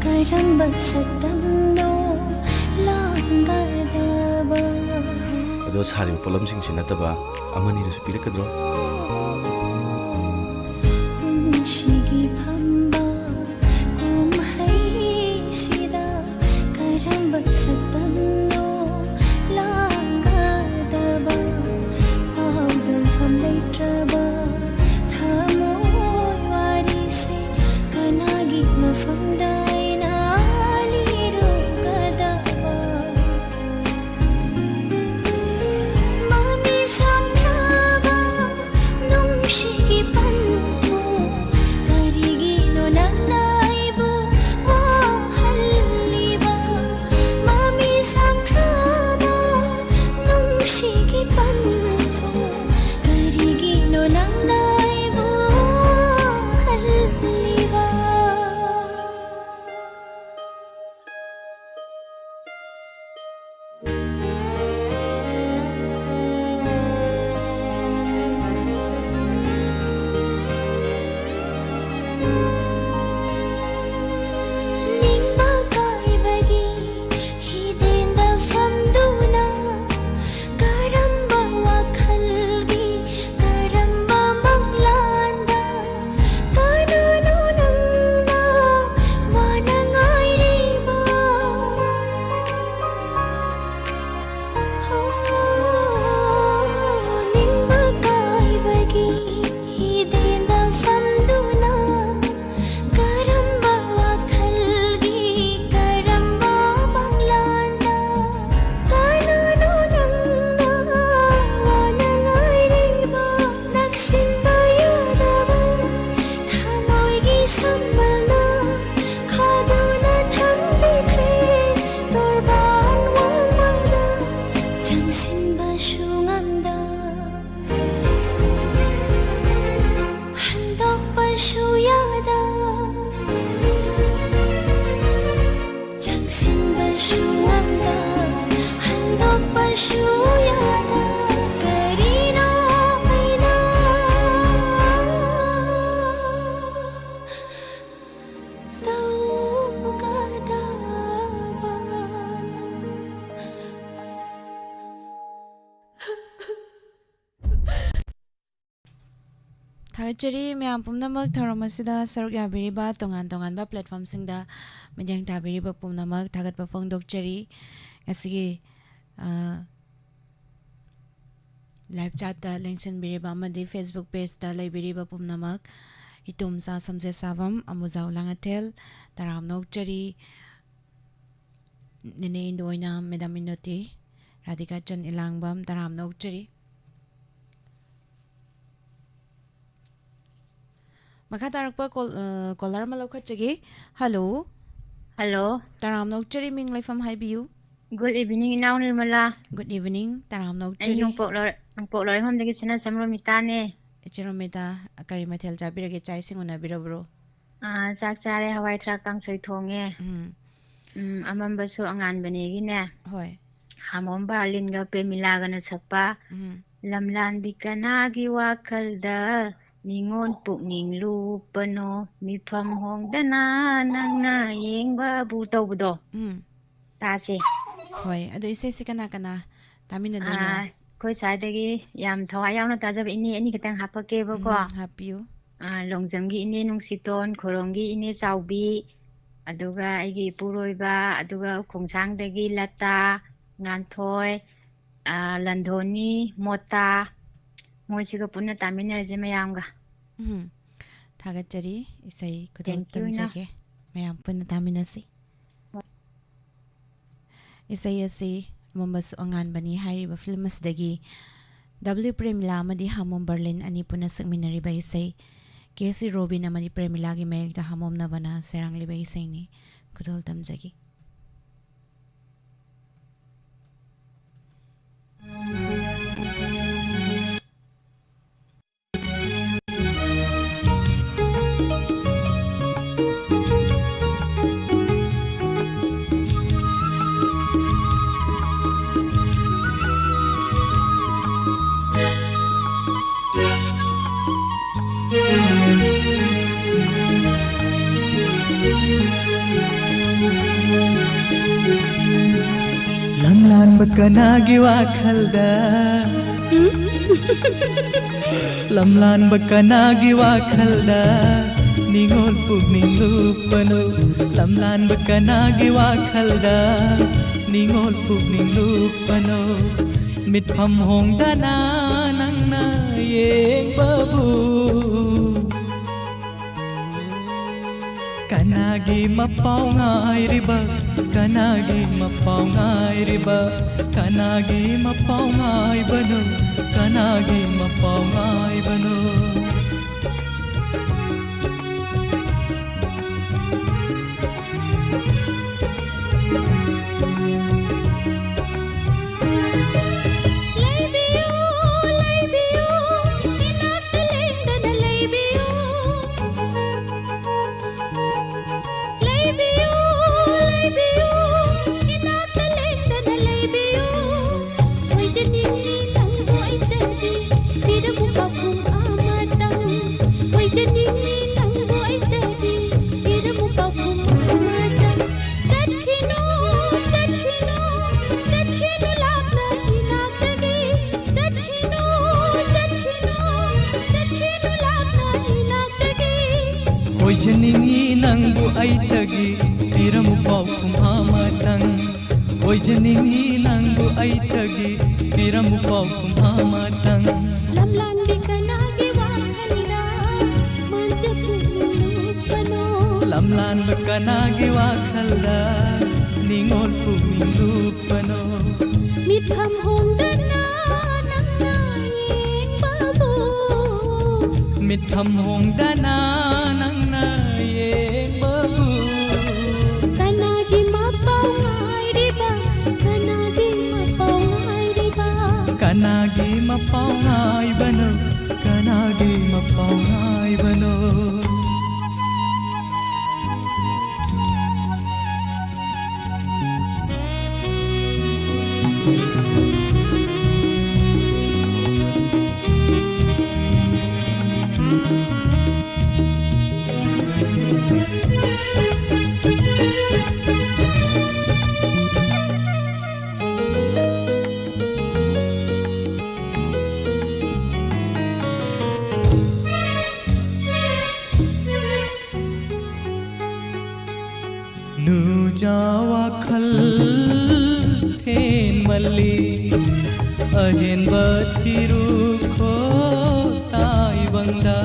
ꯀꯔꯝꯕ ꯁꯛꯇꯝꯅꯣ ꯂꯥꯡꯒꯗꯕ ꯑꯗꯣ ꯁꯥꯔꯤꯕ ꯄꯣꯠꯂꯝꯁꯤꯡꯁꯤ ꯅꯠꯇꯕ ꯑꯃꯅꯤꯗꯁꯨ ꯄꯤꯔꯛꯀꯗ꯭ꯔꯣ? ꯄꯨꯟꯁꯤꯒꯤ ꯐꯝꯕ ꯀꯨꯝꯍꯩꯁꯤꯗ ꯀꯔꯝꯕ ꯁꯛꯇꯝꯅꯣ ꯂꯥꯡꯒꯗꯕ ꯄꯥꯎꯗꯝꯐꯝ ꯂꯩꯇ꯭ꯔꯕ ꯊꯃꯣꯏ ꯋꯥꯔꯤꯁꯦ ꯀꯅꯥꯒꯤ ꯃꯐꯝꯗ ꯑꯩꯅ ꯂꯤꯔꯨꯒꯗꯕ ꯃꯃꯤ ꯁꯝꯂꯕ ꯅꯨꯡꯁꯤꯒꯤ ꯄꯟꯊꯨꯡ ꯀꯔꯤꯒꯤꯅꯣ ꯅꯪꯅ ꯑꯩꯕꯨ ꯋꯥꯍꯜꯂꯤꯕ ꯃꯃꯤ ꯁꯝꯂꯕ ꯅꯨꯡꯁꯤꯒꯤ ꯄꯟꯊꯨꯡ ꯀꯔꯤꯒꯤꯅꯣ ꯅꯪꯅ ꯑꯩꯕꯨ ꯋꯥꯍꯜꯂꯤꯕ ꯅꯤꯡꯕ ꯀꯥꯏꯕꯒꯤ ꯍꯤꯗꯦꯟꯗ ꯐꯝꯗꯨꯅ ꯀꯔꯝꯕ ꯋꯥꯈꯜꯒꯤ ꯀꯔꯝꯕ ꯃꯪꯂꯥꯟꯗ ꯀꯅꯥꯅꯣ ꯅꯪꯅ ꯋꯥꯅ ꯉꯥꯏꯔꯤꯕ ꯅꯤꯡꯕ ꯀꯥꯏꯕꯒꯤ ꯍꯤꯗꯦꯟꯗ ꯐꯝꯗꯨꯅ ꯀꯔꯝꯕ ꯋꯥꯈꯜꯒꯤ ꯀꯔꯝꯕ ꯃꯪꯂꯥꯟꯗ ꯀꯅꯥꯅꯣ ꯅꯪꯅ ꯋꯥꯅ ꯉꯥꯏꯔꯤꯕ ꯅꯛꯁꯤꯟꯕ ꯌꯥꯗꯕ ꯊꯃꯣꯏꯒꯤ ꯁꯝꯕꯜꯅ ꯈꯥꯗꯨꯅ ꯊꯝꯕꯤꯈ꯭ꯔꯦ ꯇꯣꯔꯕꯥꯟ ꯋꯥꯡꯃꯗ ꯆꯪꯁꯤꯟꯕꯁꯨ ꯉꯝꯗ ꯍꯟꯗꯣꯛꯄꯁꯨ ꯌꯥꯗ ꯆꯪꯁꯤꯟꯕꯁꯨ ꯉꯝꯗ ꯍꯟꯗꯣꯛꯄꯁꯨ ꯌꯥꯗ ꯀꯔꯤꯅꯣ ꯑꯩꯅ ꯊꯥꯒꯠꯆꯔꯤ ꯃꯌꯥꯝ ꯄꯨꯝꯅꯃꯛ ꯊꯧꯔꯝ ꯑꯁꯤꯗ ꯁꯔꯨꯛ ꯌꯥꯕꯤꯔꯤꯕ ꯇꯣꯉꯥꯟ ꯇꯣꯉꯥꯟꯕ ꯄ꯭ꯂꯦꯠꯐꯣꯝꯁꯤꯡꯗ ꯃꯤꯠꯌꯦꯡ ꯇꯥꯕꯤꯔꯤꯕ ꯄꯨꯝꯅꯃꯛ ꯊꯥꯒꯠꯄ ꯐꯣꯡꯗꯣꯛꯆꯔꯤ ꯉꯁꯤꯒꯤ ꯂꯥꯏꯚ ꯆꯥꯠꯇ ꯂꯦꯡꯁꯤꯟꯕꯤꯔꯤꯕ ꯑꯃꯗꯤ ꯐꯦꯁꯕꯨꯛ ꯄꯦꯖꯇ ꯂꯩꯕꯤꯔꯤꯕ ꯄꯨꯝꯅꯃꯛ ꯏꯇꯣꯝꯆꯥ ꯁꯝꯖꯦꯠ ꯁꯥꯕꯝ ꯑꯃꯨꯖꯥꯎ ꯂꯥꯡꯉꯊꯦꯜ ꯇꯔꯥꯝ ꯅꯣꯛꯆꯔꯤ ꯅꯦꯅꯦ ꯏꯟꯗꯨ ꯑꯣꯏꯅꯥꯝ ꯃꯦꯗꯥꯝ ꯃꯤꯅꯣꯇꯤ ꯔꯥꯙꯤꯀꯥ ꯆꯟ ꯏꯂꯥꯡꯕꯝ ꯇꯔꯥꯝ ꯅꯣꯛꯆꯔꯤ ꯃꯈꯥ ꯇꯥꯔꯛꯄ ꯀꯣꯂꯔ ꯑꯃ ꯂꯧꯈꯠꯆꯒꯦ ꯍꯜꯂꯣ ꯍꯜꯂꯣ ꯇꯔꯥꯝ ꯅꯣꯛꯆꯔꯤ ꯃꯤꯡ ꯂꯩꯐꯝ ꯍꯥꯏꯕꯤꯌꯨ ꯒꯨꯗ ꯏꯚꯤꯅꯤꯡ ꯏꯅꯥꯎ ꯅꯤꯔꯃꯂꯥ ꯒꯨꯗ ꯏꯚꯤꯅꯤꯡ ꯇꯔꯥꯝ ꯑꯩ ꯅꯣꯛꯆꯔꯤ ꯅꯣꯡꯄꯣꯛ ꯂꯣꯏꯔꯐꯝꯗꯒꯤ ꯁꯤꯅꯁꯝ ꯔꯣꯃꯤꯇꯥꯅꯦ ꯏꯆꯦꯔꯣꯃꯤꯇꯥ ꯀꯔꯤ ꯃꯊꯦꯜ ꯆꯥꯕꯤꯔꯒꯦ ꯆꯥꯛ ꯏꯁꯤꯡ ꯎꯅꯕꯤꯔꯕ꯭ꯔꯣ ꯆꯥꯛ ꯆꯥꯔꯦ ꯍꯋꯥꯏ ꯊꯔꯥꯛ ꯀꯥꯡꯁꯣꯏ ꯊꯣꯡꯉꯦ ꯑꯃꯝꯕꯁꯨ ꯑꯉꯥꯟꯕꯅꯦꯒꯤꯅꯦ ꯍꯣꯏ ꯍꯥꯃꯣꯝ ꯕꯥꯔꯂꯤꯟꯒ ꯄ꯭ꯔꯦꯃꯤꯂꯥꯒꯅ ꯁꯛꯄ ꯂꯝꯂꯥꯟꯕꯤ ꯀꯅꯥꯒꯤ ꯋꯥꯈꯜꯗ ꯅꯤꯉꯣꯜ ꯄꯨꯛꯅꯤꯡ ꯂꯨꯞꯄꯅꯣ ꯃꯤꯐꯝ ꯍꯣꯡꯗꯅ ꯅꯪꯅ ꯌꯦꯡꯕꯕꯨ ꯇꯧꯕꯗꯣ ꯇꯥꯁꯦ ꯍꯣꯏ ꯑꯗꯣ ꯏꯁꯩꯁꯤ ꯀꯅꯥ ꯀꯅꯥ ꯇꯥꯃꯤꯟꯅꯗꯣꯏꯅꯣ ꯑꯩꯈꯣꯏ ꯁ꯭ꯋꯥꯏꯗꯒꯤ ꯌꯥꯝ ꯊꯋꯥꯏ ꯌꯥꯎꯅ ꯇꯥꯖꯕ ꯏꯅꯦ ꯑꯅꯤ ꯈꯛꯇꯪ ꯍꯥꯞꯄꯛꯀꯦꯕꯀꯣ ꯍꯥꯞꯄꯤꯌꯨ ꯂꯣꯡꯖꯝꯒꯤ ꯏꯅꯦ ꯅꯨꯡꯁꯤꯇꯣꯟ ꯈꯣꯔꯣꯝꯒꯤ ꯏꯅꯦ ꯆꯥꯎꯕꯤ ꯑꯗꯨꯒ ꯑꯩꯒꯤ ꯏꯄꯨꯔꯣꯏꯕ ꯑꯗꯨꯒ ꯈꯣꯡꯁꯥꯡꯗꯒꯤ ꯂꯇꯥ ꯉꯥꯟꯊꯣꯏ ꯂꯟꯙꯣꯅꯤ ꯃꯣꯇꯥ ꯃꯣꯏꯁꯤꯒ ꯄꯨꯟꯅ ꯇꯥꯃꯤꯟꯅꯔꯁꯦ ꯃꯌꯥꯝꯒ ꯊꯥꯒꯠꯆꯔꯤ ꯏꯁꯩ ꯈꯨꯗꯣꯜ Thank you, ꯇꯝꯖꯒꯦ ꯃꯌꯥꯝ ꯄꯨꯟꯅ ꯇꯥꯃꯤꯟꯅꯁꯤ ꯏꯁꯩ ꯑꯁꯤ ꯑꯃꯝꯕꯁꯨ ꯑꯉꯥꯟꯕꯅꯤ ꯍꯥꯏꯔꯤꯕ ꯐꯤल्म ꯑꯁꯤꯗꯒꯤ W ꯄ꯭ꯔꯦꯃꯤꯂꯥ ꯑꯃꯗꯤ ꯍꯥꯃꯣꯝ ꯕꯔꯂꯤꯟ ꯑꯅꯤ ꯄꯨꯟꯅ ꯁꯛꯃꯤꯟꯅꯔꯤꯕ ꯏꯁꯩ केसी robin अमनी प्रेमिलागी मयेक्ता हामोमनबना सेरांगलिबा इसेंगनी खुदोल तमजगी lamlan bakanagi wakhalda lamlan bakanagi wakhalda ningol pugning lupano lamlan bakanagi wakhalda ningol pugning lupano mitpham hongdana nangna yeng babu kanagi mapau ngai riba kanagi mapau ngai riba kanagi mapau ngai banu kanagi mapau ngai banu Oijaningi nangbu aitagi tiramu pau kumamatang Oijaningi nangbu aitagi tiramu pau kumamatang lamlan bikanagi wakhalda manjapulupano lamlan bakanagi wakhalda ningol pumilupano mitham hondana nangayeng babu mitham hongdana nangna yeng babu kanagi mapau ngai riba kanagi mapau ngai riba kanagi mapau ngai banu kanagi mapau ngai banu Jawa khal then malli ahen bathiru kho tai bangda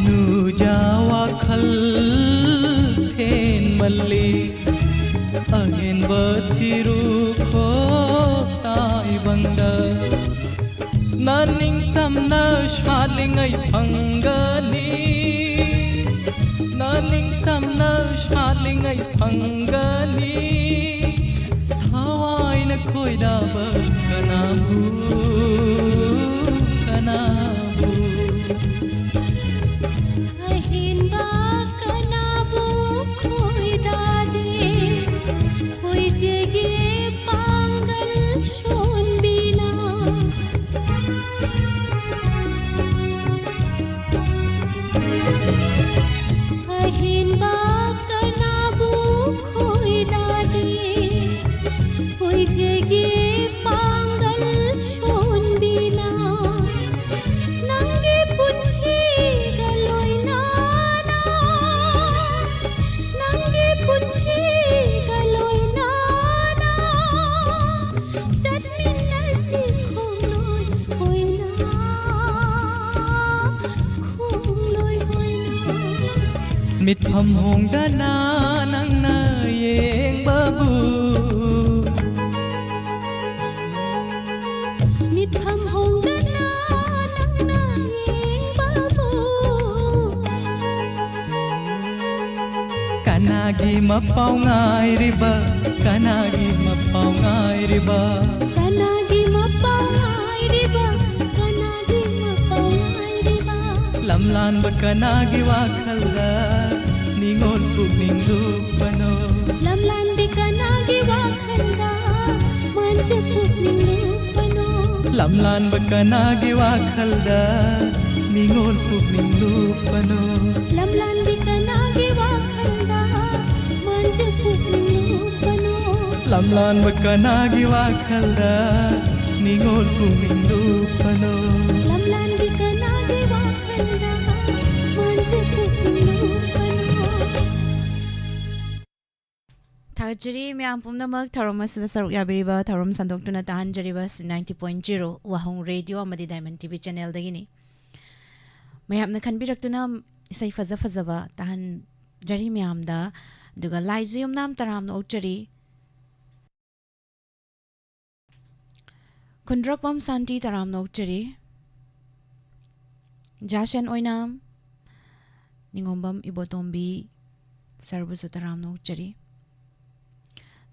nu Jawa khal then malli ahen bathiru kho tai bangda naning tamna shalingai phangani naning tamna shalingai phangani thawai na khoida ba kanabu kanabu ahin ba kanabu khoida de koi jege pangal shon bina ahin ba kanabu khoida de koi jege pangal shon bina nange puchi galoi nana nange puchi galoi nana jatmin nasi khongloi hoina khongloi hoina mitham hongdana nangna yeng babu mapau ngai riba kanagi mapau ngai riba kanagi mapau ngai riba kanagi mapau ngai riba lamlan ba kanagi wakhalda ningol pugning lupano lamlan bi kanagi wakhalda manje pugning lupano lamlan ba kanagi wakhalda ningol pugning lupano lamlan bi kanagi wakhalda manje pugning lupano lamlan ba kanagi wakhalda ningol pugning lupano lamlan bi kanagi wakhalda manje pugning lupano Thagajari myam pumnamak tharom asida saruk yabiriba tharom sandoktuna tahan jariba 90.0 wahong radio amadi diamond tv channel dagini mayamna khanbiraktuna isai faza fazaba tahan jari myamda duga laiziyum nam taram no uchari kundrak bam santi taram no uchari jashan oinam ningombam ibotombi sarbusu taram no uchari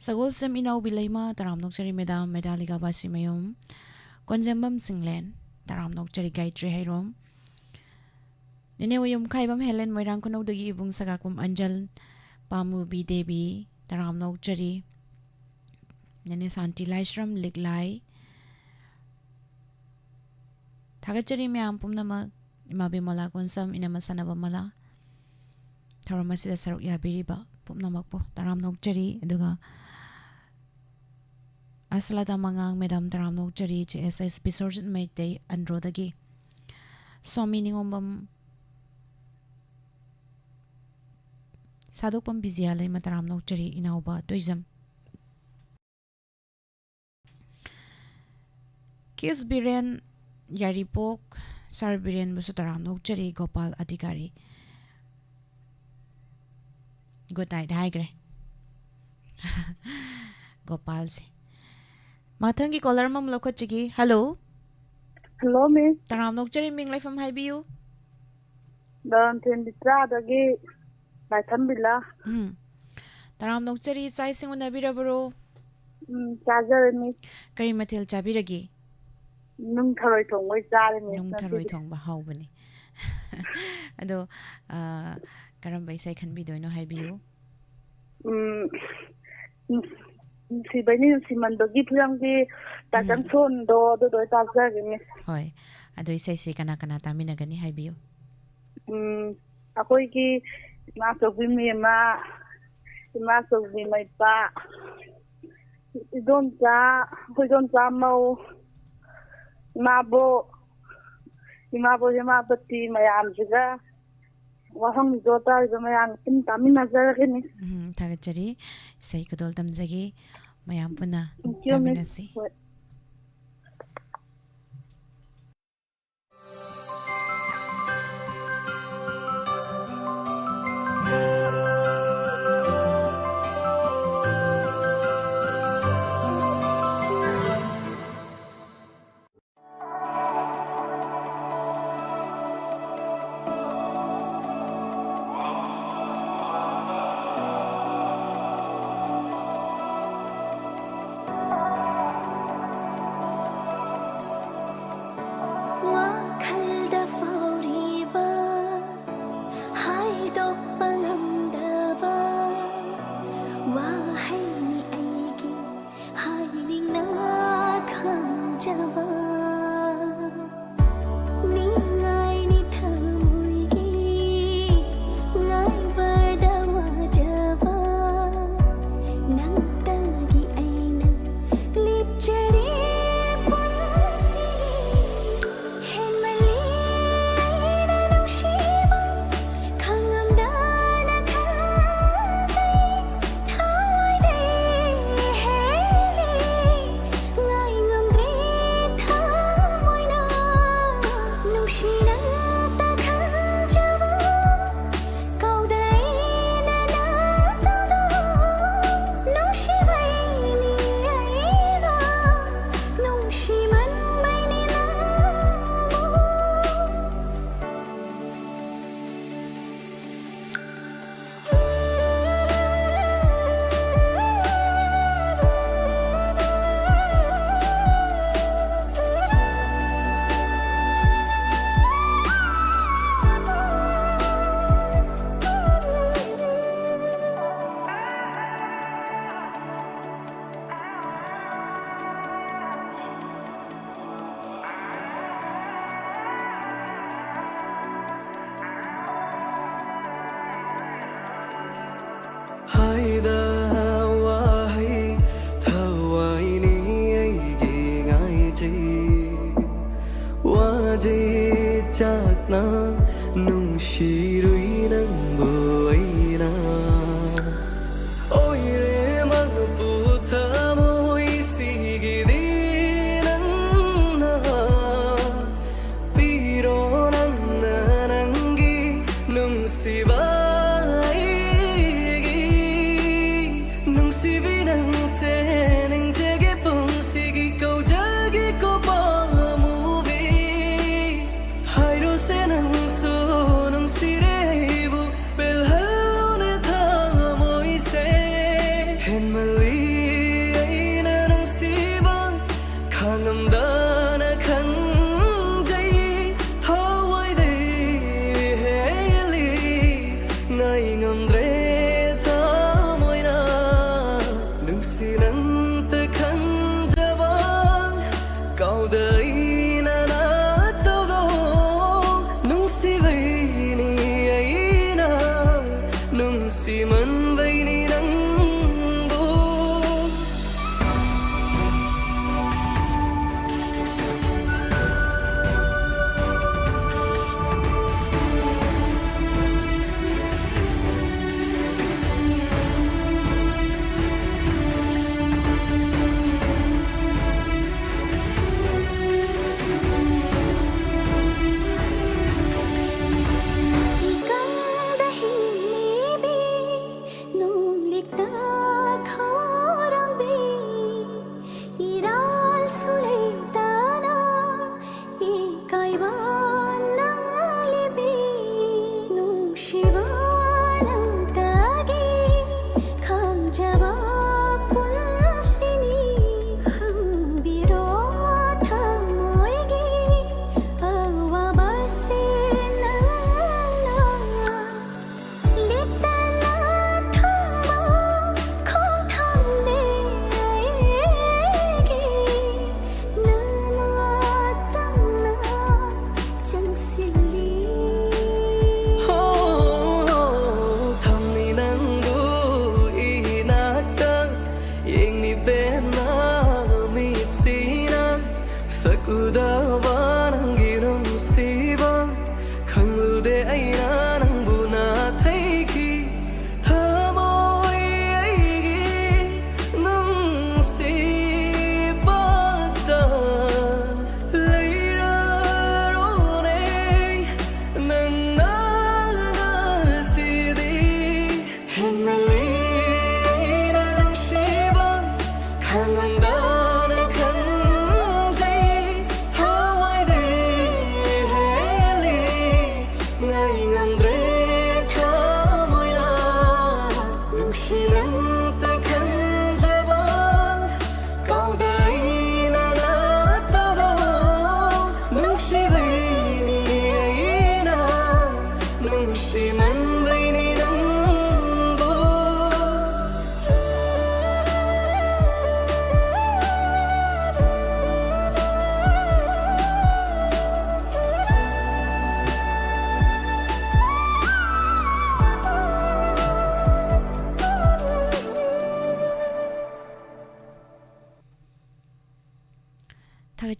Sagol sem inaw bilayma taram nokchari medam medalika basi mayom konjambam singlen taram nokchari gayatri hayrom nene wayom khaibam helen moirang konog dagi ibung sagakum anjal pamu bi devi taram nokchari nene santi laishram liglai thagachari me ampum nama imabi mala konsam inama sanaba mala taram asida saruk yabiriba pumnamak po taram nokchari aduga Aslata mangang medam taram nokchari JSS Bisorjit Maitei Androdagi Swami ningombam Sadokpam Bizialay mataram nokchari inauba toizam Kis Biren Yaripok Sar Biren busu taram nokchari Gopal Adhikari Good night haigre Gopal se Mathangi caller mam lokho chigi hello hello miss taram nokchari ming laifam haibiu dan ten bitra dagi lai thambila taram nokchari chai singu nabirabro chajar miss kari mathel chabiragi nung tharoi thong wai chare miss nung tharoi thong ba haubani ado karam bai sai khan bi doino haibiu si bani si mandogi phiranggi tajang son do chajar miss hoi ado sai sai kana kana tamina gani haibiu akoi ki ma sobi mi ma sobi mai pa idon cha mau ma bo ma pati mayam jiga wahang jota mayam tin tamina jaragini thagachari sai kadol tamjagi mayam puna tamina si ꯅꯛꯅ ꯅꯨꯡꯁꯤꯔꯨꯏ ꯅꯪꯕꯨ ꯑꯩꯅ ꯑꯣꯏꯔꯦ ꯃꯛꯄꯨ ꯊꯃꯣꯏꯁꯤꯒꯤꯗꯤ ꯅꯪꯅ ꯄꯤꯔꯣ ꯅꯪꯅ ꯅꯪꯒꯤ ꯅꯨꯡꯁꯤꯕ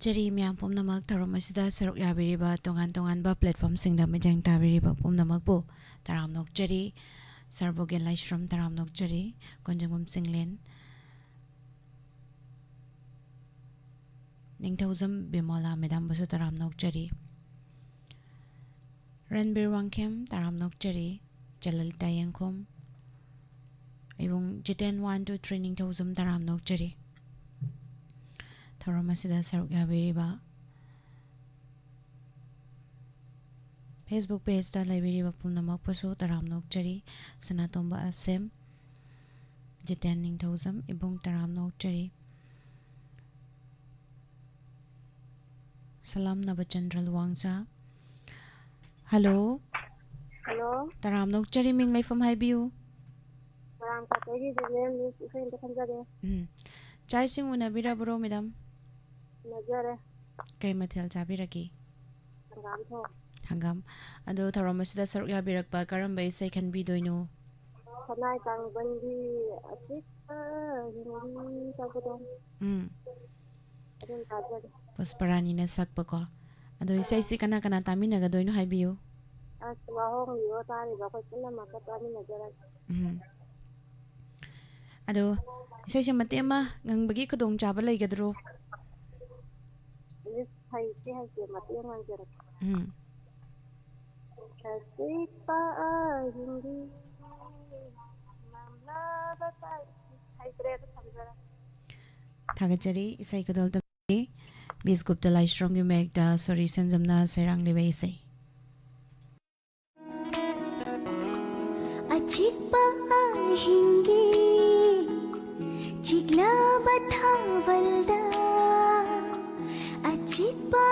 Chari miyam pumnamak tharom asida saruk yabiriba tongan ba platform singda midang tabiriba pumnamak bu taram nok chari sarbogen laishram taram nok chari konjangum singlen ningthauzam bimola medam basu taram nok chari Ranbir Wangkem taram nok chari Jalal Tayangkom ibung Jiten 1 2 3 ningthauzam taram nok chari Tharom asida saruk yabiriba Facebook page ta laibiriba pumnamak pasu taram nok chari Sanatomba Asem Jiten ningthauzam ibung taram nok chari Salam Nabachandra Luangsa Hello Hello Taram nok chari ming laifam haibiu Taram ka tegi dilem ni usain ta khanjare Chai sing unabira bro madam Najare Kay mathel chabiraki Hangam tho Hangam ado tharom asida saruk yabirakpa karamba isai khan bi doino Khanai tang bandi asik ni ta kodon Adun tajare Pusparani na sakpa ko ꯑꯗꯣ ꯏꯁꯩꯁꯤ ꯀꯅꯥ ꯀꯅꯥ ꯇꯥꯃꯤꯟꯅꯒꯗꯣꯏꯅꯣ ꯍꯥꯏꯕꯤꯌꯨ ꯋꯥꯍꯣꯡꯂꯤꯕ ꯇꯥꯔꯤꯕ ꯑꯩꯈꯣꯏ ꯄꯨꯝꯅꯃꯛꯀ ꯇꯥꯃꯤꯟꯅꯖꯔꯒꯦ ꯑꯗꯣ ꯏꯁꯩꯁꯦ ꯃꯇꯦꯛ ꯑꯃ ꯉꯪꯕꯒꯤ ꯈꯨꯗꯣꯡꯆꯥꯕ ꯂꯩꯒꯗ꯭ꯔꯣ ꯍꯩꯇꯦ ꯃꯇꯦꯡ ꯉꯥꯡꯖꯔꯛꯀꯦ ꯈꯖꯤꯛꯄ ꯑꯍꯤꯡꯒꯤ ꯃꯝꯂꯕ ꯍꯩꯇ꯭ꯔꯦ ꯊꯝꯖꯔꯒꯦ ꯊꯥꯒꯠꯆꯔꯤ ꯏꯁꯩ ꯈꯨꯗꯣꯜ ꯇꯝꯕꯤ ꯕꯤꯁꯒꯨꯞꯇ ꯂꯥꯏꯁ꯭ꯔꯣꯝꯒꯤ ꯃꯌꯦꯛꯇ ꯁꯣꯔꯤ ꯁꯦꯟꯖꯝꯅ ꯁꯩꯔꯥꯡꯂꯤꯕ ꯏꯁꯩ ꯑꯆꯤꯛꯄ ꯑꯍꯤꯡꯒꯤ ꯆꯤꯛꯂꯕ ꯊꯥꯋꯜꯗ ꯑꯆꯤꯛꯄ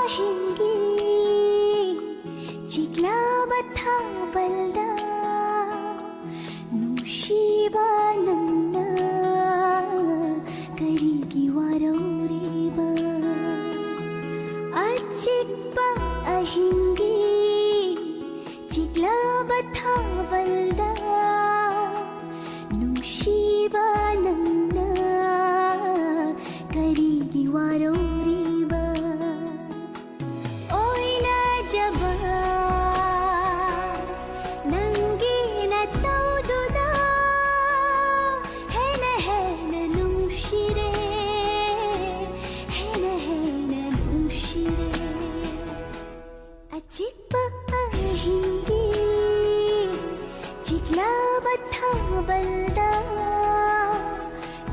ꯑꯍꯤꯡꯒꯤ ꯆꯤꯛꯂꯕ ꯊꯥꯋꯜꯗ ꯅꯨꯡꯁꯤꯕ ꯅꯪꯅ ꯀꯔꯤꯒꯤ ꯋꯥꯔꯧꯔꯤꯕ ꯑꯆꯤꯛꯄ ꯑꯍꯤꯡꯒꯤ ꯆꯤꯛꯂꯕ ꯊꯥꯋꯜꯗ ꯅꯨꯡꯁꯤꯕ ꯅꯪꯅ ꯀꯔꯤꯒꯤ ꯋꯥꯔꯧꯔꯤꯕ ꯑꯣꯏꯅꯖꯕ ꯅꯪꯒꯤ ꯅꯇꯧꯗꯨꯗ ꯍꯦꯟꯅ ꯍꯦꯟꯅ ꯅꯨꯡꯁꯤꯔꯦ ꯍꯦꯟꯅ ꯍꯦꯟꯅ ꯅꯨꯡꯁꯤꯔꯦ ꯑꯆꯤꯛꯄ ꯑꯍꯤꯡꯒꯤ ꯆꯤꯛꯂꯕ ꯊꯥꯋꯜꯗ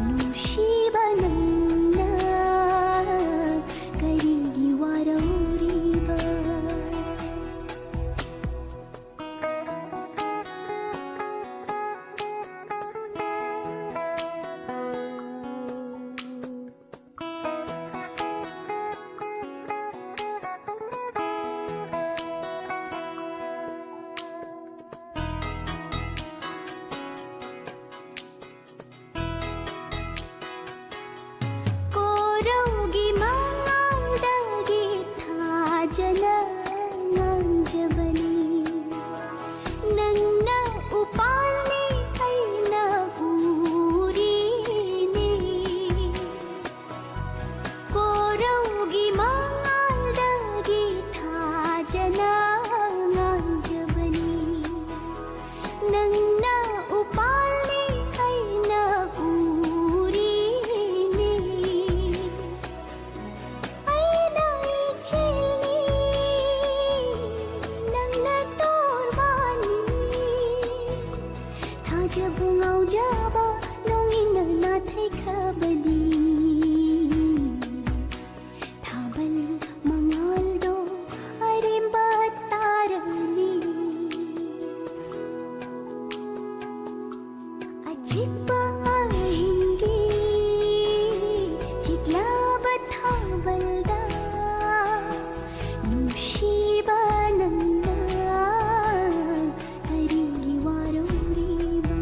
ꯅꯨꯡꯁꯤꯕ ꯅꯪꯅ ꯀꯔꯤꯒꯤ ꯋꯥꯔꯧꯔꯤꯕ ꯀꯣꯔꯧꯒꯤ ꯃꯉꯥꯜꯗꯒꯤ ꯊꯥꯖꯅ ꯉꯥꯡꯖꯕꯅꯤ ꯅꯪꯅ ꯎꯄꯥꯜꯅꯤ ꯑꯩꯅ ꯎꯔꯤꯅꯤ ꯀꯣꯔꯧꯒꯤ ꯃꯉꯥꯜꯗꯒꯤ ꯊꯥꯖꯅ ꯉꯥꯡꯖꯕꯅꯤ ꯅꯪꯅ ꯎꯄꯥꯜꯅꯤ ꯑꯩꯅ ꯎꯔꯤꯅꯤ ꯑꯩꯅ ꯏꯆꯦꯜꯅꯤ ꯅꯪꯅ ꯇꯣꯔꯕꯥꯅꯤ ꯊꯥꯖꯕ ꯉꯥꯎꯖꯕ ꯅꯣꯡꯏꯟꯅ ꯅꯥꯊꯩꯈ꯭ꯔꯕꯗꯤ ꯊꯥꯕꯜ ꯃꯉꯥꯜꯗꯣ ꯑꯔꯦꯝꯕ ꯇꯥꯔꯅꯤ ꯑꯆꯤꯛꯄ ꯑꯍꯤꯡꯒꯤ ꯆꯤꯛꯂꯕ ꯊꯥꯋꯜꯗ ꯅꯨꯡꯁꯤꯕ ꯅꯪꯅ ꯀꯔꯤꯒꯤ ꯋꯥꯔꯧꯔꯤꯕ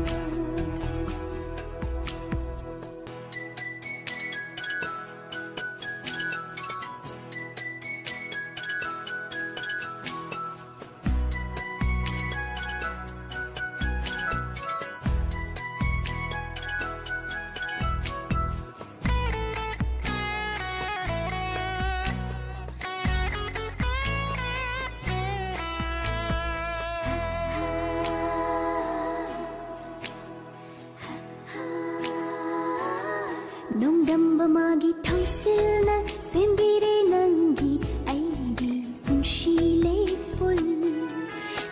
ꯅꯣꯡꯗꯝꯕ ꯃꯥꯒꯤ ꯊꯧꯁꯤꯜꯅ ꯁꯦꯝꯕꯤꯔꯦ ꯅꯪꯒꯤ ꯑꯩꯒꯤ ꯄꯨꯟꯁꯤ ꯂꯩꯄꯨꯜ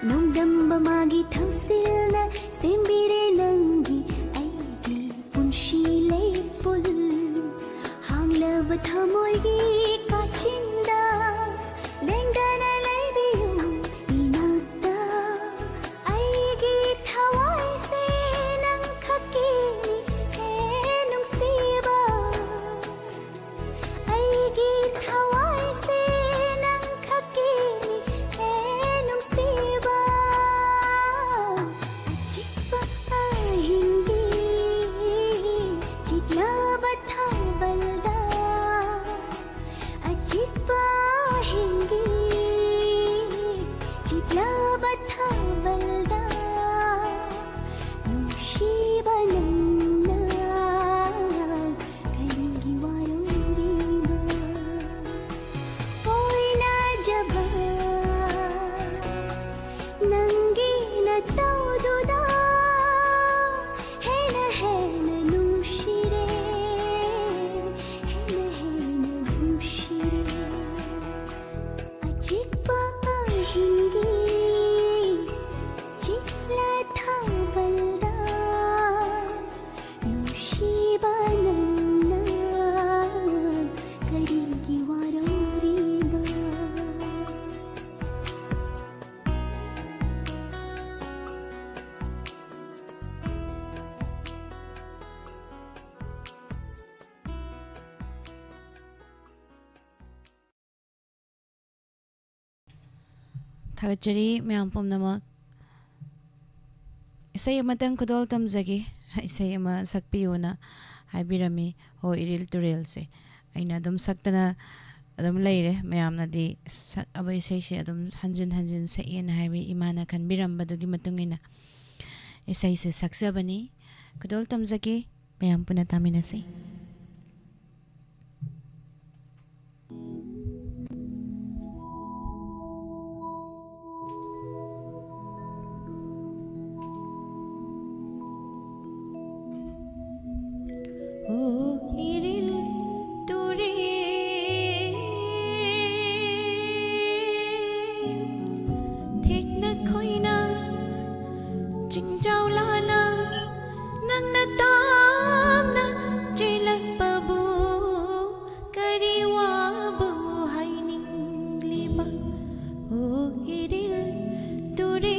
ꯅꯣꯡꯗꯝꯕ ꯃꯥꯒꯤ ꯊꯧꯁꯤꯜꯅ ꯁꯦꯝꯕꯤꯔꯦ ꯅꯪꯒꯤ ꯑꯩꯒꯤ ꯄꯨꯟꯁꯤ ꯂꯩꯄꯨꯜ ꯍꯥꯡꯂꯕ ꯊꯃꯣꯏꯒꯤ ꯀꯥꯆꯤꯟꯗ ꯂꯦꯡꯗꯅ ꯂꯩꯕꯤꯌꯨ ꯏꯅꯥꯛꯇ ꯑꯩꯒꯤ ꯊꯋꯥꯏꯁꯦ ꯅꯪ ꯈꯛꯀꯤꯅꯤ ꯍꯦ ꯅꯨꯡꯁꯤꯕ ꯑꯩꯒꯤ ꯊꯋꯥꯏꯁꯦ ꯅꯪ ꯈꯛꯀꯤꯅꯤ ꯍꯦ ꯅꯨꯡꯁꯤꯕ ꯑꯆꯤꯛꯄ ꯑꯍꯤꯡꯒꯤ ꯆꯤꯛꯂꯕ ꯊꯥꯋꯜꯗ ꯑꯆꯤꯛꯄ ꯑꯍꯤꯡꯒꯤ ꯆꯤꯛꯂꯕ ꯊꯥꯋꯜꯗ ꯅꯨꯡꯁꯤꯕ ꯅꯪꯅ ꯀꯔꯤꯒꯤ ꯋꯥꯔꯧꯔꯤꯕ ꯑꯣꯏꯅ ꯊꯥꯒꯠꯆꯔꯤ ꯃꯌꯥꯝ ꯄꯨꯝꯅꯃꯛ ꯏꯁꯩ ꯑꯃꯇꯪ ꯈꯨꯗꯣꯜ ꯇꯝꯖꯒꯦ ꯏꯁꯩ ꯑꯃ ꯁꯛꯄꯤꯌꯨꯅ ꯍꯥꯏꯕꯤꯔꯝꯃꯤ ꯍꯣ ꯏꯔꯤꯜ ꯇꯨꯔꯦꯜꯁꯦ ꯑꯩꯅ ꯑꯗꯨꯝ ꯁꯛꯇꯅ ꯑꯗꯨꯝ ꯂꯩꯔꯦ ꯃꯌꯥꯝꯅꯗꯤ ꯁꯛꯑꯕ ꯏꯁꯩꯁꯦ ꯑꯗꯨꯝ ꯍꯟꯖꯤꯟ ꯍꯟꯖꯤꯟ ꯁꯛꯑꯦꯅ ꯍꯥꯏꯕꯤ ꯏꯃꯥꯅ ꯈꯟꯕꯤꯔꯝꯕꯗꯨꯒꯤ ꯃꯇꯨꯡ ꯏꯟꯅ ꯏꯁꯩꯁꯦ ꯁꯛꯆꯕꯅꯤ ꯈꯨꯗꯣꯜ ꯇꯝꯖꯒꯦ ꯃꯌꯥꯝ ꯄꯨꯟꯅ ꯇꯥꯃꯤꯟꯅꯁꯤ iril ture thekna khoina jingjau lana nangna tamna jelak babu kariwa bu haining liba o iril ture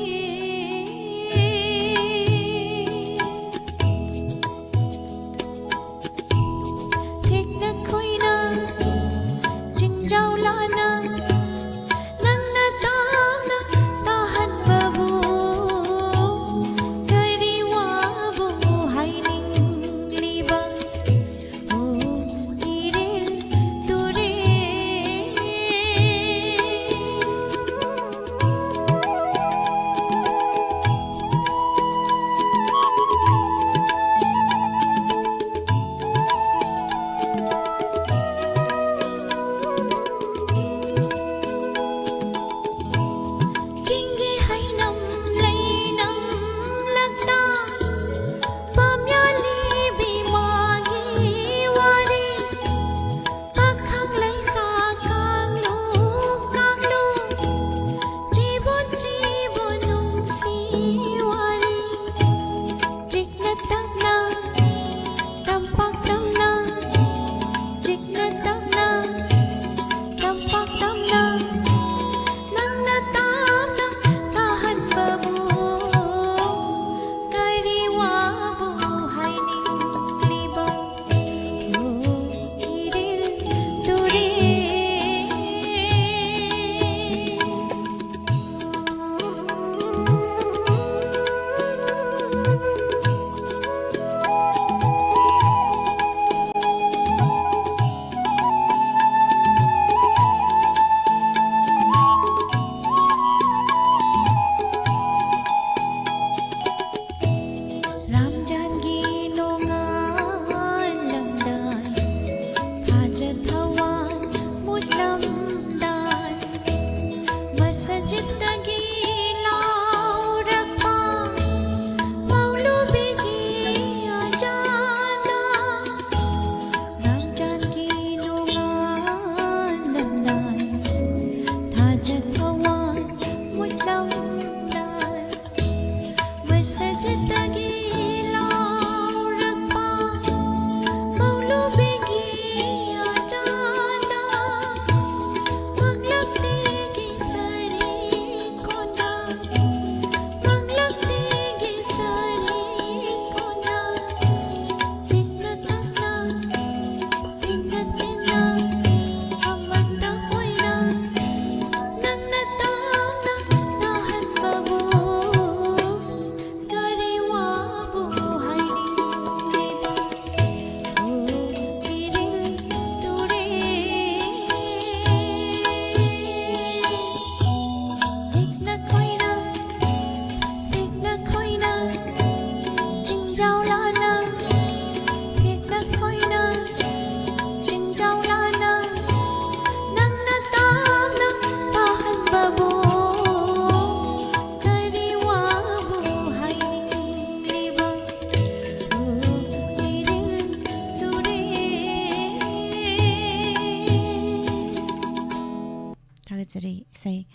ꯊꯥꯒꯠꯆꯔꯤ ꯏꯁꯩ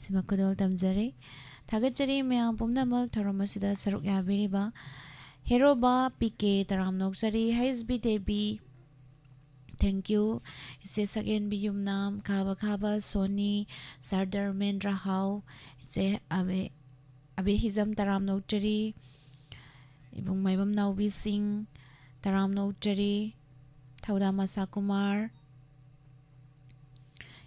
ꯁꯤꯃ ꯈꯨꯗꯣꯜ ꯇꯝꯖꯔꯤ ꯊꯥꯒꯠꯆꯔꯤ ꯃꯌꯥꯝ ꯄꯨꯝꯅꯃꯛ ꯊꯧꯔꯝ ꯑꯁꯤꯗ ꯁꯔꯨꯛ ꯌꯥꯕꯤꯔꯤꯕ ꯍꯦꯔꯣꯕꯥ ꯄꯤꯀꯦ ꯇꯔꯥꯝ ꯅꯣꯛꯆꯔꯤ ꯍꯩꯁꯕꯤ ꯗꯦꯕꯤ ꯊꯦꯡꯛ ꯌꯨ ꯏꯆꯦ ꯁꯛꯍꯦꯟꯕꯤ ꯌꯨꯝꯅꯥꯝ ꯈꯥꯕ ꯈꯥꯕ ꯁꯣꯅꯤ ꯁꯔꯗꯔ ꯃꯦꯟꯗ꯭ꯔ ꯍꯥꯎ ꯏꯆꯦ ꯑꯕꯦꯍꯤꯖꯝ ꯇꯔꯥꯝ ꯅꯣꯛꯆꯔꯤ ꯏꯕꯨꯡ ꯃꯥꯏꯕꯝ ꯅꯥꯎꯕꯤꯁꯤꯡ ꯇꯔꯥꯝ ꯅꯣꯛꯆꯔꯤ ꯊꯧꯗꯥꯝ ꯃꯁꯥ Kumar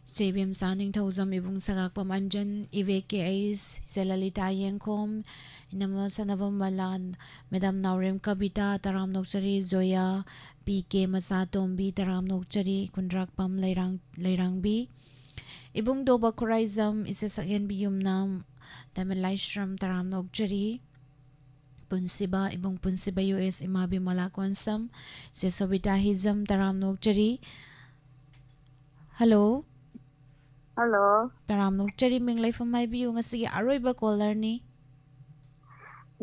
JBM Saning Thozam Ibung Sagak Pamanjan Iveke Ais Selalita Yenkom Inamo Sanavam Malan Madam Naurem Kabita Taram Nokchari Zoya PK Masatombi Taram Nokchari Kundrak Pam Lairangbi Ibung Doba Koraizam Isasagen Biyum Nam Damen Laishram Taram Nokchari Punsiba Ibung Punsiba US Imabi Malakonsam Sesobita Hizam Taram Nokchari Hello Hello. Taram Nokchari Minglay from my view nga sige aroiba caller ni.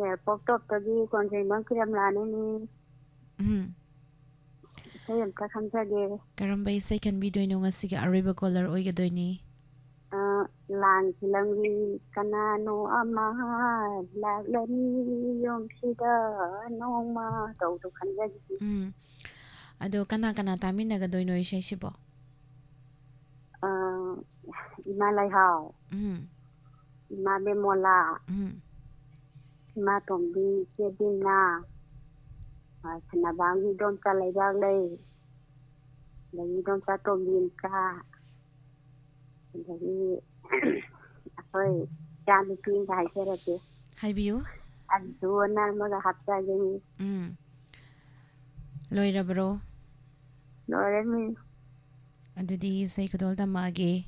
Yeah, pop top tadi konjay bang kiram lani ni. Saya tak kamsa ge. Karambay say can be doing nga sige aroiba caller oy gadoy ni. Lang silang ni kanano ama laglani yung sida nong ma tau tu kamsa ge. Ado kana tamin na gadoy no siya sibo. Ima lai hao, ima bemola, ima tombi kedina, senabang hidom ta lai bang lai, lai hidom ta tombi ka, jadi apa jam itu hai serate. Hai biu? Adu na maga hapta jadi. Loira bro. Loira mi. Adudi say kadol tamagi.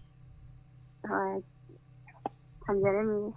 Jeremy.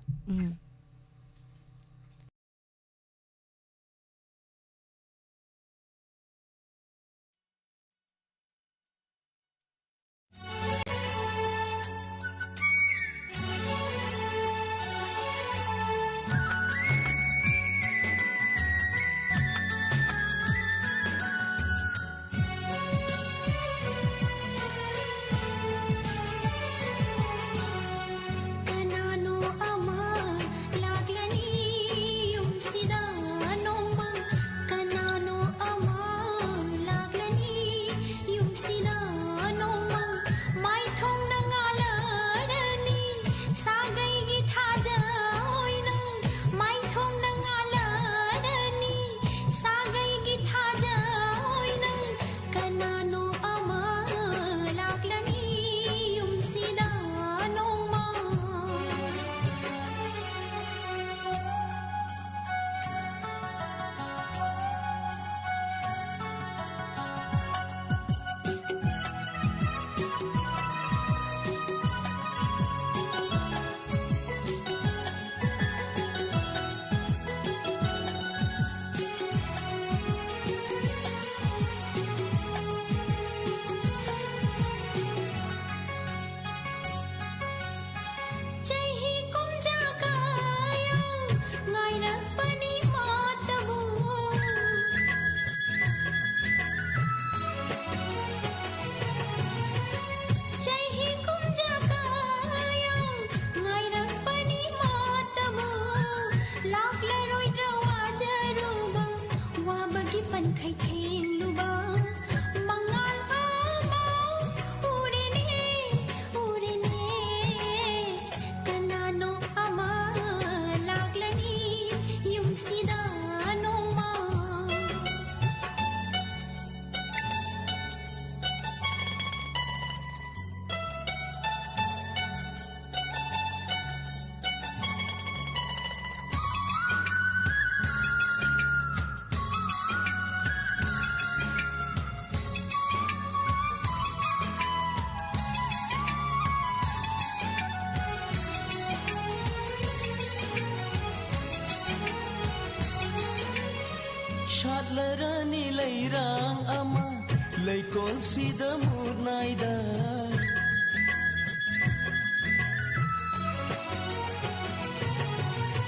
Shadlarani lairang ama laikol sida murnaida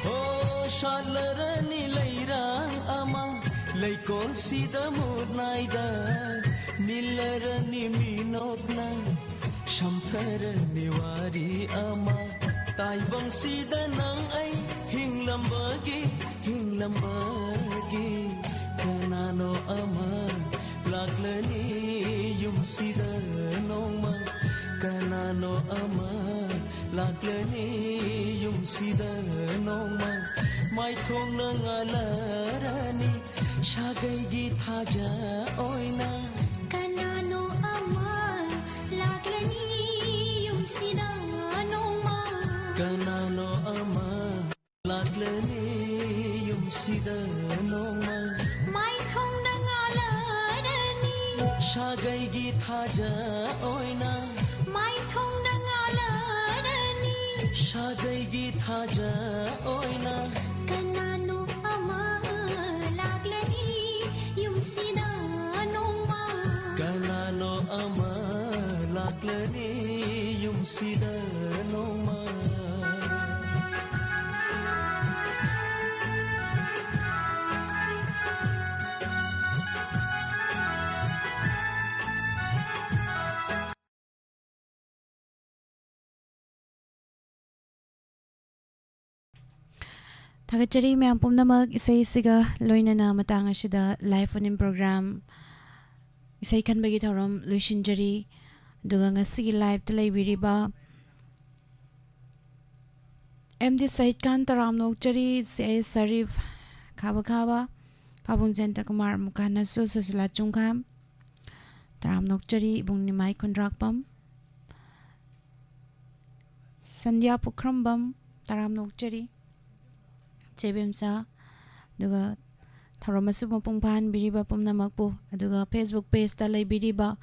Oh shadlarani lairang ama laikol sida murnaida nilarani minokna shamtarani wari ama taibang sida nang ay hinglambagi kanano ama laglani yung sida nongma kanano ama laglani yung sida nongma mai thong na ngalarani shagay githaja oina kanano ama laglani ꯁꯥꯒꯩꯒꯤ ꯊꯥꯖ ꯑꯣꯏꯅ ꯃꯥꯏꯊꯣꯡꯅ ꯉꯥꯜꯂꯔꯅꯤ ꯁꯥꯒꯩꯒꯤ ꯊꯥꯖ ꯑꯣꯏꯅ ꯀꯅꯥꯅꯣ ꯑꯃ ꯂꯥꯛꯂꯅꯤ ꯌꯨꯝꯁꯤꯗ ꯅꯣꯡꯃ ꯀꯅꯥꯅꯣ ꯑꯃ ꯂꯥꯛꯂꯅꯤ ꯌꯨꯝꯁꯤꯗ ꯅꯣꯡꯃ Thagachari mayam pumnamak isai siga loinana matang asida live phone in program isai khanbagi thoram luishinjari duga ngasigi live ta leibiriba MD Said Khan Taram Nokchari C Sarif Khaba Pabung Jenta Kumar Mukana Susila Chungkham Taram Nokchari Bung Nimai Kundrakpam Sandhya Pukrambam Taram Nokchari Chebimsa Duga Tharamasu Pungpan Biriba Pumnamakpu Aduga Facebook page ta leibiriba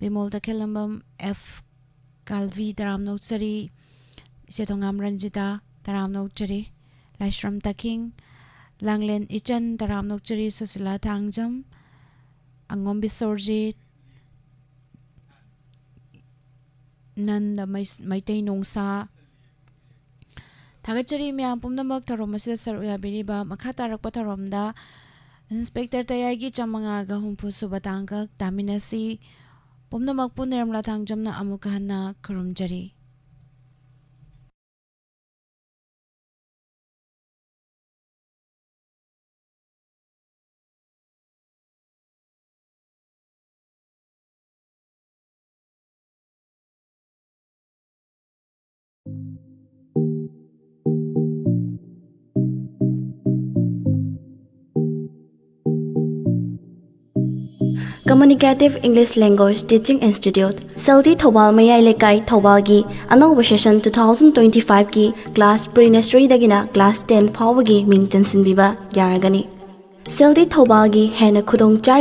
Bimol ta Kelambam F Kalvi Taram Nokchari Setongam Ranjita Taram Nokchari Laishram Taking Langlen Ichan Taram Nokchari Susila Thangjam Angom Bisorji Nanda Maitei Nongsa Thagachari Myam Pumnamak Tharomasida Saruya Biriba Makatarak Pataromda Inspector Tayagi Chamanga Gahumpu Subatangak Taminasi Pumnamak Punermla Thangjamna Amukahana Kurumjari Communicative English Language Teaching Institute Saldi Thobal Mayai Lekai Thobal gi Anova Session 2025 ki Class Pre-Nursery dagina Class 10 fawagi ming chansinbiba yaragani Saldi Thobal gi hena khudong chari